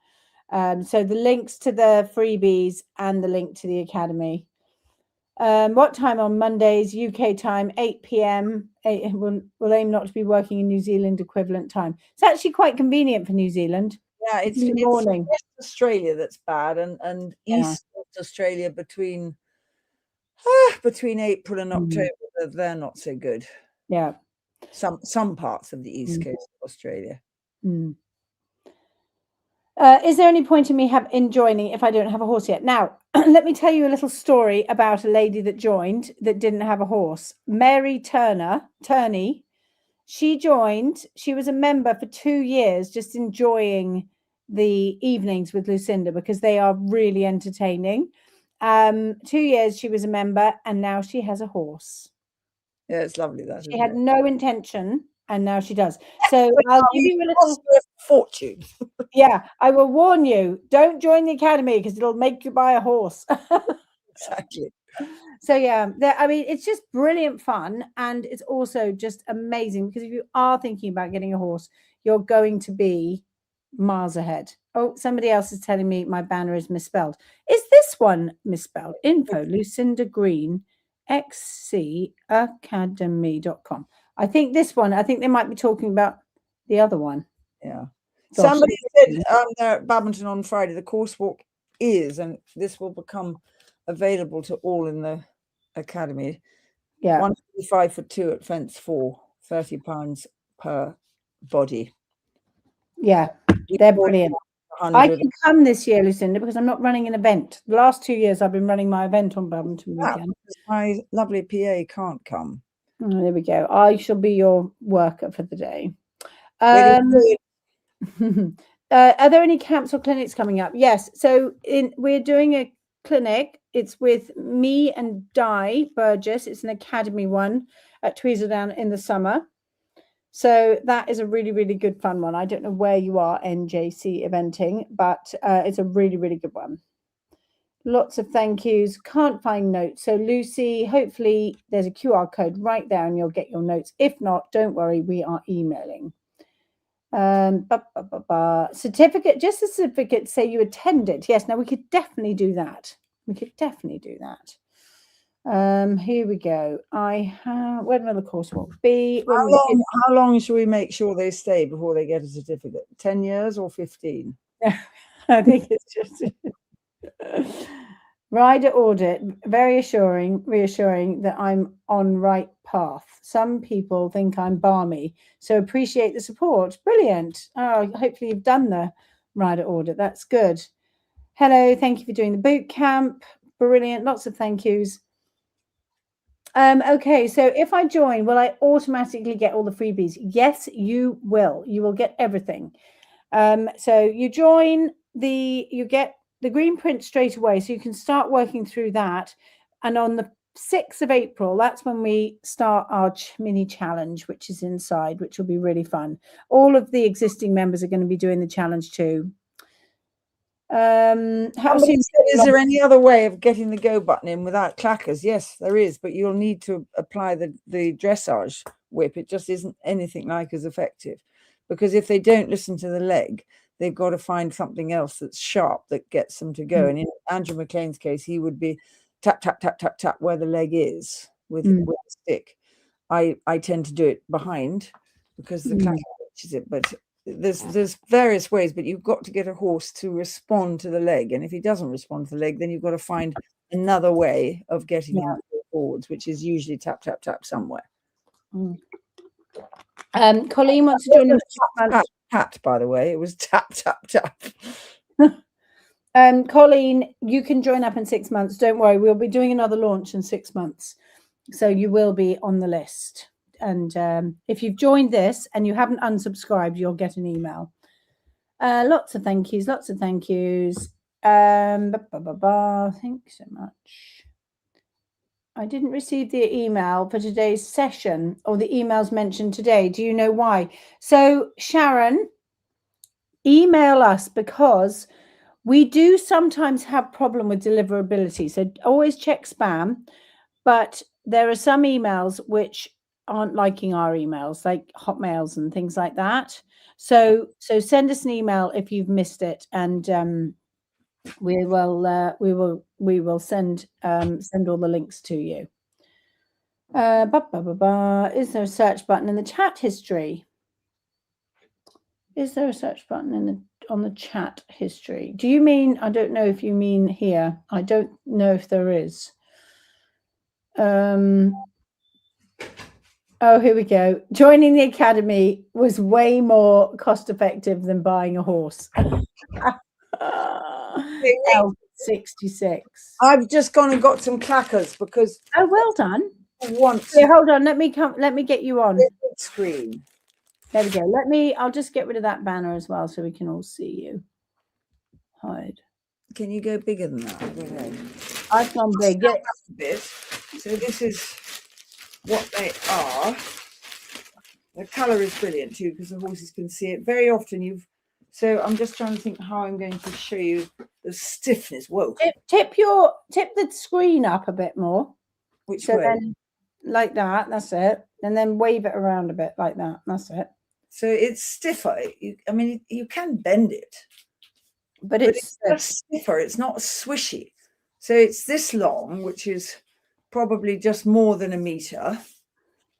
So the links to the freebies and the link to the academy. What time on Mondays? UK time, 8 p.m. We'll aim not to be working in New Zealand equivalent time. It's actually quite convenient for New Zealand.
Yeah, it's in the morning. West Australia that's bad, and East Australia between April and October, they're not so good.
Yeah.
Some parts of the East Coast of Australia.
Is there any point in me in joining if I don't have a horse yet? Now, let me tell you a little story about a lady that joined that didn't have a horse. Mary Turney. She joined. She was a member for 2 years, just enjoying the evenings with Lucinda because they are really entertaining. 2 years she was a member, and now she has a horse.
Yeah, it's lovely that.
She had no intention, and now she does. So I'll give you a little
fortune.
Yeah, I will warn you, don't join the academy because it'll make you buy a horse.
Exactly.
So yeah, I mean, it's just brilliant fun, and it's also just amazing because if you are thinking about getting a horse, you're going to be miles ahead. Oh, somebody else is telling me my banner is misspelled. Is this one misspelled? Info Lucinda Green xcacademy.com. I think this one, I think they might be talking about the other one.
Yeah.
Gosh.
Somebody said there at Badminton on Friday, the course walk is, and this will become available to all in the academy.
Yeah.
155 for 2 at fence 4, £30 per body.
Yeah, they're brilliant. I can come this year, Lucinda, because I'm not running an event. The last 2 years I've been running my event on Badminton weekend.
My lovely PA can't come.
Oh, there we go. I shall be your worker for the day. Are there any camps or clinics coming up? Yes. So we're doing a clinic. It's with me and Di Burgess. It's an academy one at Tweezerdown in the summer. So that is a really, really good fun one. I don't know where you are, NJC Eventing, but it's a really, really good one. Lots of thank yous. Can't find notes. So Lucy, hopefully there's a QR code right there and you'll get your notes. If not, don't worry, we are emailing. Certificate, just a certificate to say you attended. Yes, now we could definitely do that. Here we go. I have, where will the course will be?
How long should we make sure they stay before they get a certificate? 10 years or 15?
I think it's just rider audit, very reassuring that I'm on right path. Some people think I'm balmy, so appreciate the support. Brilliant. Oh, hopefully you've done the rider audit. That's good. Hello, thank you for doing the boot camp. Brilliant. Lots of thank yous. Okay, so if I join, will I automatically get all the freebies? Yes, you will. You will get everything. So you join, you get the green print straight away, so you can start working through that. And on the 6th of April, that's when we start our mini challenge, which is inside, which will be really fun. All of the existing members are going to be doing the challenge too.
Is there any other way of getting the go button in without clackers? Yes, there is, but you'll need to apply the dressage whip. It just isn't anything like as effective, because if they don't listen to the leg, they've got to find something else that's sharp that gets them to go. And in Andrew McLean's case, he would be tap, tap, tap, tap, tap where the leg is with a stick. I tend to do it behind because the clacker reaches it, but there's various ways, but you've got to get a horse to respond to the leg, and if he doesn't respond to the leg, then you've got to find another way of getting him forwards, which is usually tap tap tap somewhere.
Colleen wants to join in
pat, by the way, it was tap tap tap.
Colleen, you can join up in 6 months. Don't worry, we'll be doing another launch in 6 months, so you will be on the list. And if you've joined this and you haven't unsubscribed, you'll get an email. Lots of thank yous. Thanks so much. I didn't receive the email for today's session, or the emails mentioned today. Do you know why? So Sharon, email us, because we do sometimes have problem with deliverability. So always check spam, but there are some emails which aren't liking our emails, like Hotmails and things like that. So send us an email if you've missed it, and we will send all the links to you. Is there a search button in the chat history? Is there a search button on the chat history? Do you mean, I don't know if you mean here. I don't know if there is. Oh, here we go. Joining the academy was way more cost effective than buying a horse. 66.
I've just gone and got some clackers because
Oh, well done.
I want
Here, hold on. Let me get you on.
screen.
There we go. I'll just get rid of that banner as well so we can all see you. Hide.
Can you go bigger than that? I don't know.
I've gone big. Yeah.
A bit. So this is what they are. The colour is brilliant too because the horses can see it. Very often so I'm just trying to think how I'm going to show you the stiffness. Whoa.
Tip the screen up a bit more.
Which way?
Then, like that. That's it. And then wave it around a bit like that. That's it.
So it's stiffer. I mean, you can bend it.
But it's
just stiffer. It's not swishy. So it's this long, which is probably just more than a meter.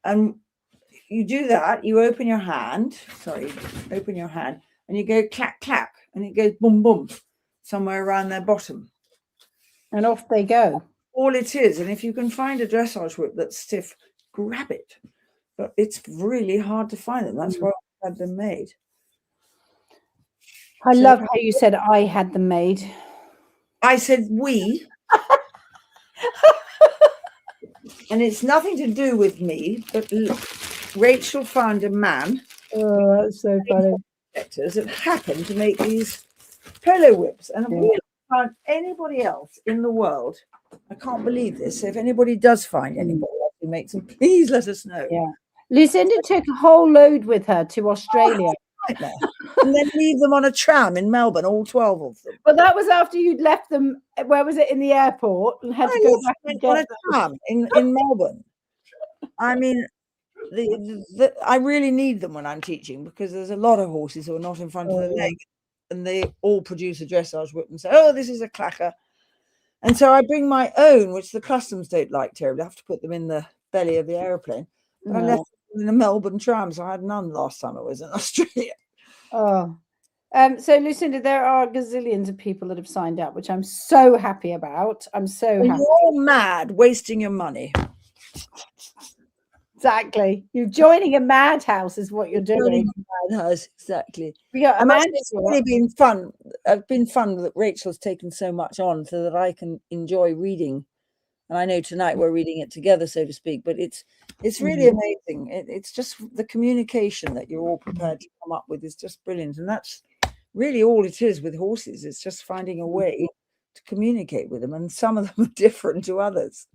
And you do that, you open your hand, and you go clack, clack, and it goes boom, boom, somewhere around their bottom.
And off they go.
All it is. And if you can find a dressage whip that's stiff, grab it. But it's really hard to find them. That's why I had them made.
I love how you said I had them made.
I said we. And it's nothing to do with me, but Rachel found a man.
Oh, that's so funny.
That happened to make these polo whips. And we haven't found anybody else in the world. I can't believe this. So if anybody does find anybody else who makes them, please let us know.
Yeah. Lucinda took a whole load with her to Australia.
And then leave them on a tram in Melbourne, all 12 of them.
But that was after you'd left them, where was it, in the airport, and had to go back and get
on a tram in Melbourne. I mean, I really need them when I'm teaching because there's a lot of horses who are not in front of the leg and they all produce a dressage whip and say, oh, this is a clacker. And so I bring my own, which the customs don't like terribly. I have to put them in the belly of the aeroplane. But I left them in the Melbourne tram, so I had none last time I was in Australia.
Oh. So Lucinda, there are gazillions of people that have signed up, which I'm so happy about. I'm so happy.
You're all mad, wasting your money.
Exactly. You're joining a madhouse is what you're doing.
Madhouse, exactly.
It's
really been fun. It's been fun that Rachel's taken so much on so that I can enjoy reading. And I know tonight we're reading it together, so to speak, but it's really amazing. It's just the communication that you're all prepared to come up with is just brilliant. And that's really all it is with horses. It's just finding a way to communicate with them. And some of them are different to others.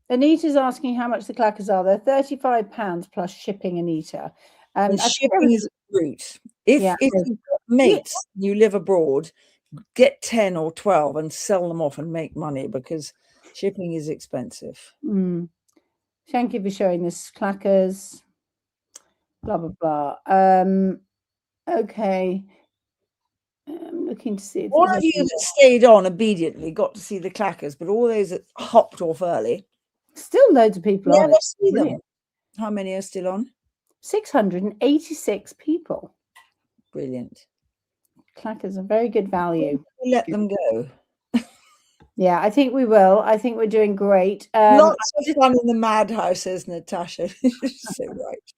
Anita's asking how much the clackers are. They're £35 plus shipping, Anita.
And shipping is a route. If you've got mates, you live abroad, get 10 or 12 and sell them off and make money because shipping is expensive.
Thank you for showing this clackers. Blah, blah, blah. Okay. I'm looking to see if
all of you that stayed on obediently got to see the clackers, but all those that hopped off early.
Still loads of people on it.
See them. How many are still on?
686 people.
Brilliant.
Clackers are very good value.
Let them go.
Yeah, I think we will. I think we're doing great.
Lots of fun in the madhouse, says Natasha. So right.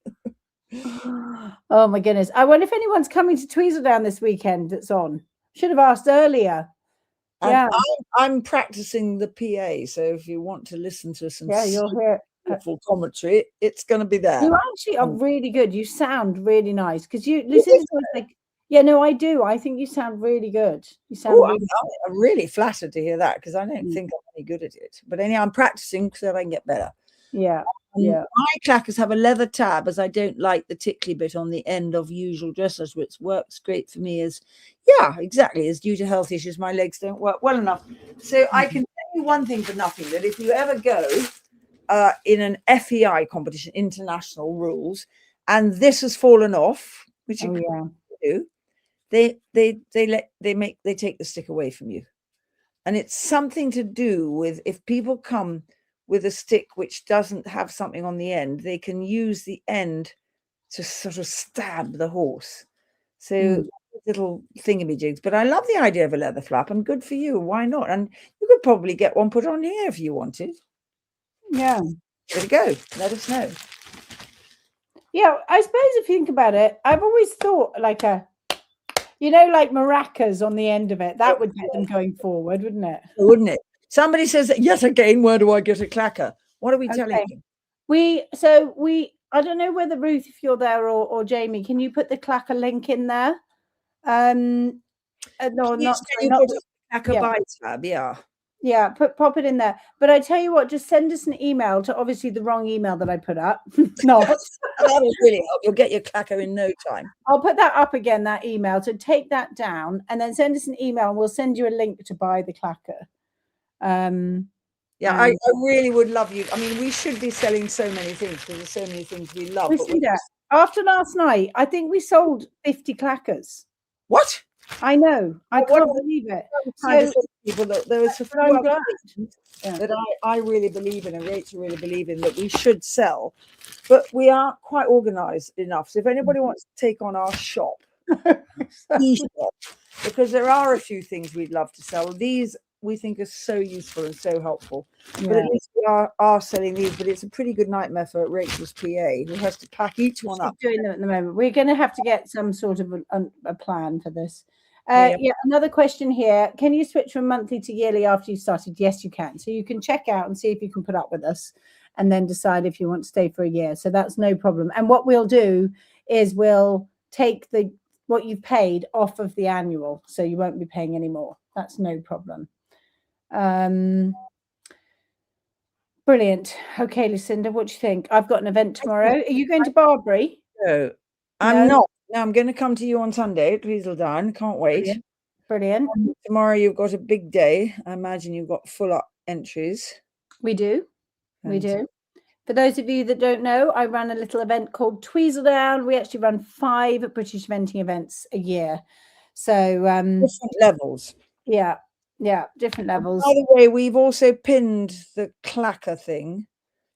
Oh my goodness. I wonder if anyone's coming to Tweezledown this weekend that's on. Should have asked earlier.
And I'm practicing the PA, so if you want to listen to some
you'll hear
full commentary, it's going to be there.
You actually are really good. You sound really nice because you listen to like, yeah, no, I do. I think you sound really good. You sound.
I'm really flattered to hear that because I don't think I'm any good at it. But anyhow, I'm practicing so that I can get better.
Yeah.
My clackers have a leather tab, as I don't like the tickly bit on the end of usual dressage, which works great for me as due to health issues, my legs don't work well enough. So I can tell you one thing for nothing, that if you ever go in an FEI competition, international rules, and this has fallen off, which you can do, they take the stick away from you. And it's something to do with if people come with a stick which doesn't have something on the end, they can use the end to sort of stab the horse. So little thingamajigs. But I love the idea of a leather flap, and good for you. Why not? And you could probably get one put on here if you wanted.
Yeah.
There we go. Let us know.
Yeah, I suppose if you think about it, I've always thought like You know, like maracas on the end of it. That would get them going forward, wouldn't it?
Wouldn't it? Somebody says, yet again, where do I get a clacker? What are we telling them?
I don't know whether Ruth, if you're there, or Jamie, can you put the clacker link in there? No, not
the clacker by tab, yeah.
Yeah, pop it in there. But I tell you what, just send us an email to obviously the wrong email that I put up. No,
that'll really help. You'll get your clacker in no time.
I'll put that up again, that email. So take that down and then send us an email and we'll send you a link to buy the clacker.
Yeah, I really would love you. I mean, we should be selling so many things because there's so many things we love.
After last night, I think we sold 50 clackers.
What?
I know. I can't believe it.
People that there was a few other things that I really believe in and Rachel really believe in that we should sell, but we aren't quite organized enough. So if anybody wants to take on our shop, because there are a few things we'd love to sell. These we think are so useful and so helpful. Yeah. But at least we are selling these. But it's a pretty good nightmare for Rachel's PA, who has to pack each one up.
Doing them at the moment. We're going to have to get some sort of a plan for this. Another question here. Can you switch from monthly to yearly after you started? Yes, you can. So you can check out and see if you can put up with us and then decide if you want to stay for a year. So that's no problem. And what we'll do is we'll take what you've paid off of the annual. So you won't be paying any more. That's no problem. Brilliant. Okay, Lucinda, what do you think? I've got an event tomorrow. Are you going to Barbary?
No, I'm not. No, I'm going to come to you on Sunday at Weaseldown. Can't wait.
Brilliant.
Tomorrow you've got a big day. I imagine you've got full up entries. We
do. We do. For those of you that don't know, I run a little event called Tweaseldown. We actually run 5 British eventing events a year. So
different levels.
Yeah. Yeah, different levels.
By the way, we've also pinned the clacker thing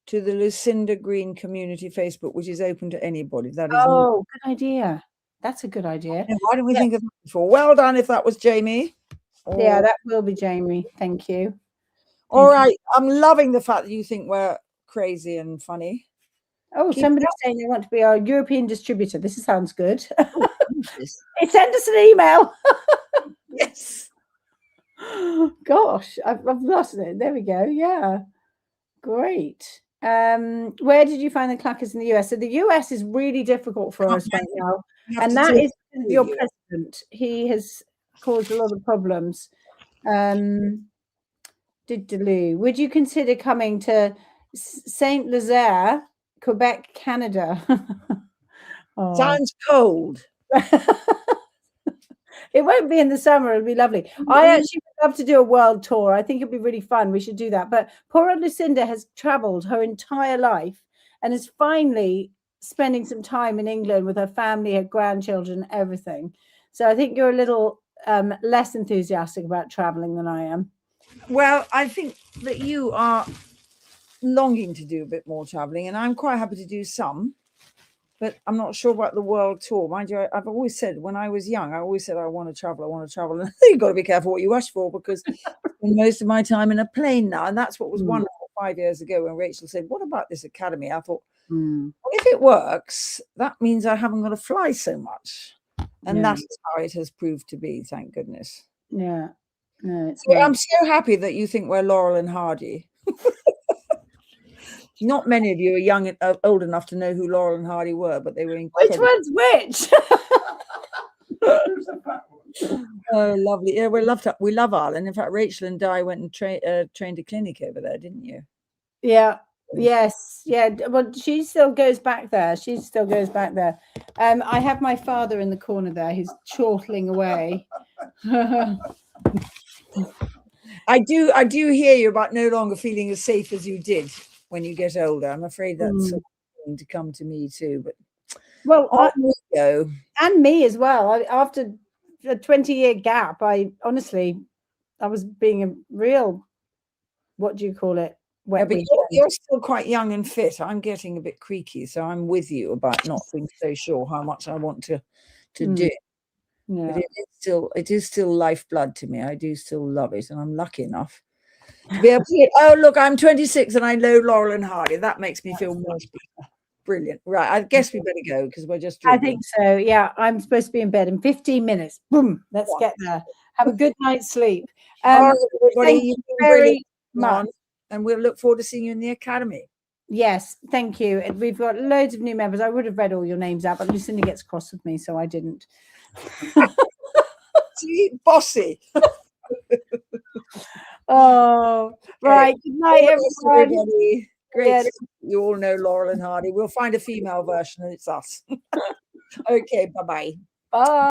to the Lucinda Green community Facebook, which is open to anybody. That is
good idea. That's a good idea.
Why didn't we think of that before? Well done if that was Jamie.
Yeah, that will be Jamie. Thank you.
All right. I'm loving the fact that you think we're crazy and funny.
Oh, somebody's saying they want to be our European distributor. This sounds good. Send us an email.
Yes.
Gosh, I've lost it. There we go. Yeah, great. Where did you find the clackers in the US? So the US is really difficult for us right now, and that is your president. He has caused a lot of problems. Would you consider coming to Saint Lazare, Quebec, Canada?
Sounds cold.
It won't be in the summer. It'll be lovely. I actually would love to do a world tour. I think it'd be really fun. We should do that. But poor old Lucinda has traveled her entire life and is finally spending some time in England with her family, her grandchildren, everything. So I think you're a little less enthusiastic about traveling than I am.
Well, I think that you are longing to do a bit more traveling, and I'm quite happy to do some. But I'm not sure about the world tour. Mind you, I've always said when I was young, I want to travel. And you've got to be careful what you ask for, because I spend most of my time in a plane now. And that's what was wonderful 5 years ago when Rachel said, what about this academy? I thought, well, if it works, that means I haven't got to fly so much. And that's how it has proved to be, thank goodness.
Yeah. No,
I'm so happy that you think we're Laurel and Hardy. Not many of you are young and old enough to know who Laurel and Hardy were, but they were incredible.
Which one's
which? Oh, lovely. Yeah, we love Ireland. In fact, Rachel and Di went and trained a clinic over there, didn't you?
Yeah. Yes. Yeah. Well, she still goes back there. I have my father in the corner there. He's chortling away.
I do hear you about no longer feeling as safe as you did when you get older. I'm afraid that's going to come to me too. But
and me as well. After a 20-year gap, I was being a real, what do you call it?
You're still quite young and fit. I'm getting a bit creaky, so I'm with you about not being so sure how much I want to do. Yeah. But it is still lifeblood to me. I do still love it, and I'm lucky enough to be able to say, oh, look, I'm 26 and I know Laurel and Hardy. That makes me feel more Brilliant. Right. I guess we better go because we're just
I
dribbling.
think so. Yeah, I'm supposed to be in bed in 15 minutes. Boom. Let's get there. Have a good night's sleep.
All right, everybody.
Thank
You've
you
been
very
brilliant,
much.
and we'll look forward to seeing you in the academy.
Yes, thank you. And we've got loads of new members. I would have read all your names out, but Lucinda gets cross with me, so I didn't.
See, bossy.
Oh, right. Good night, everybody.
Great.
Yeah.
You all know Laurel and Hardy. We'll find a female version and it's us. Okay, bye-bye.
Bye.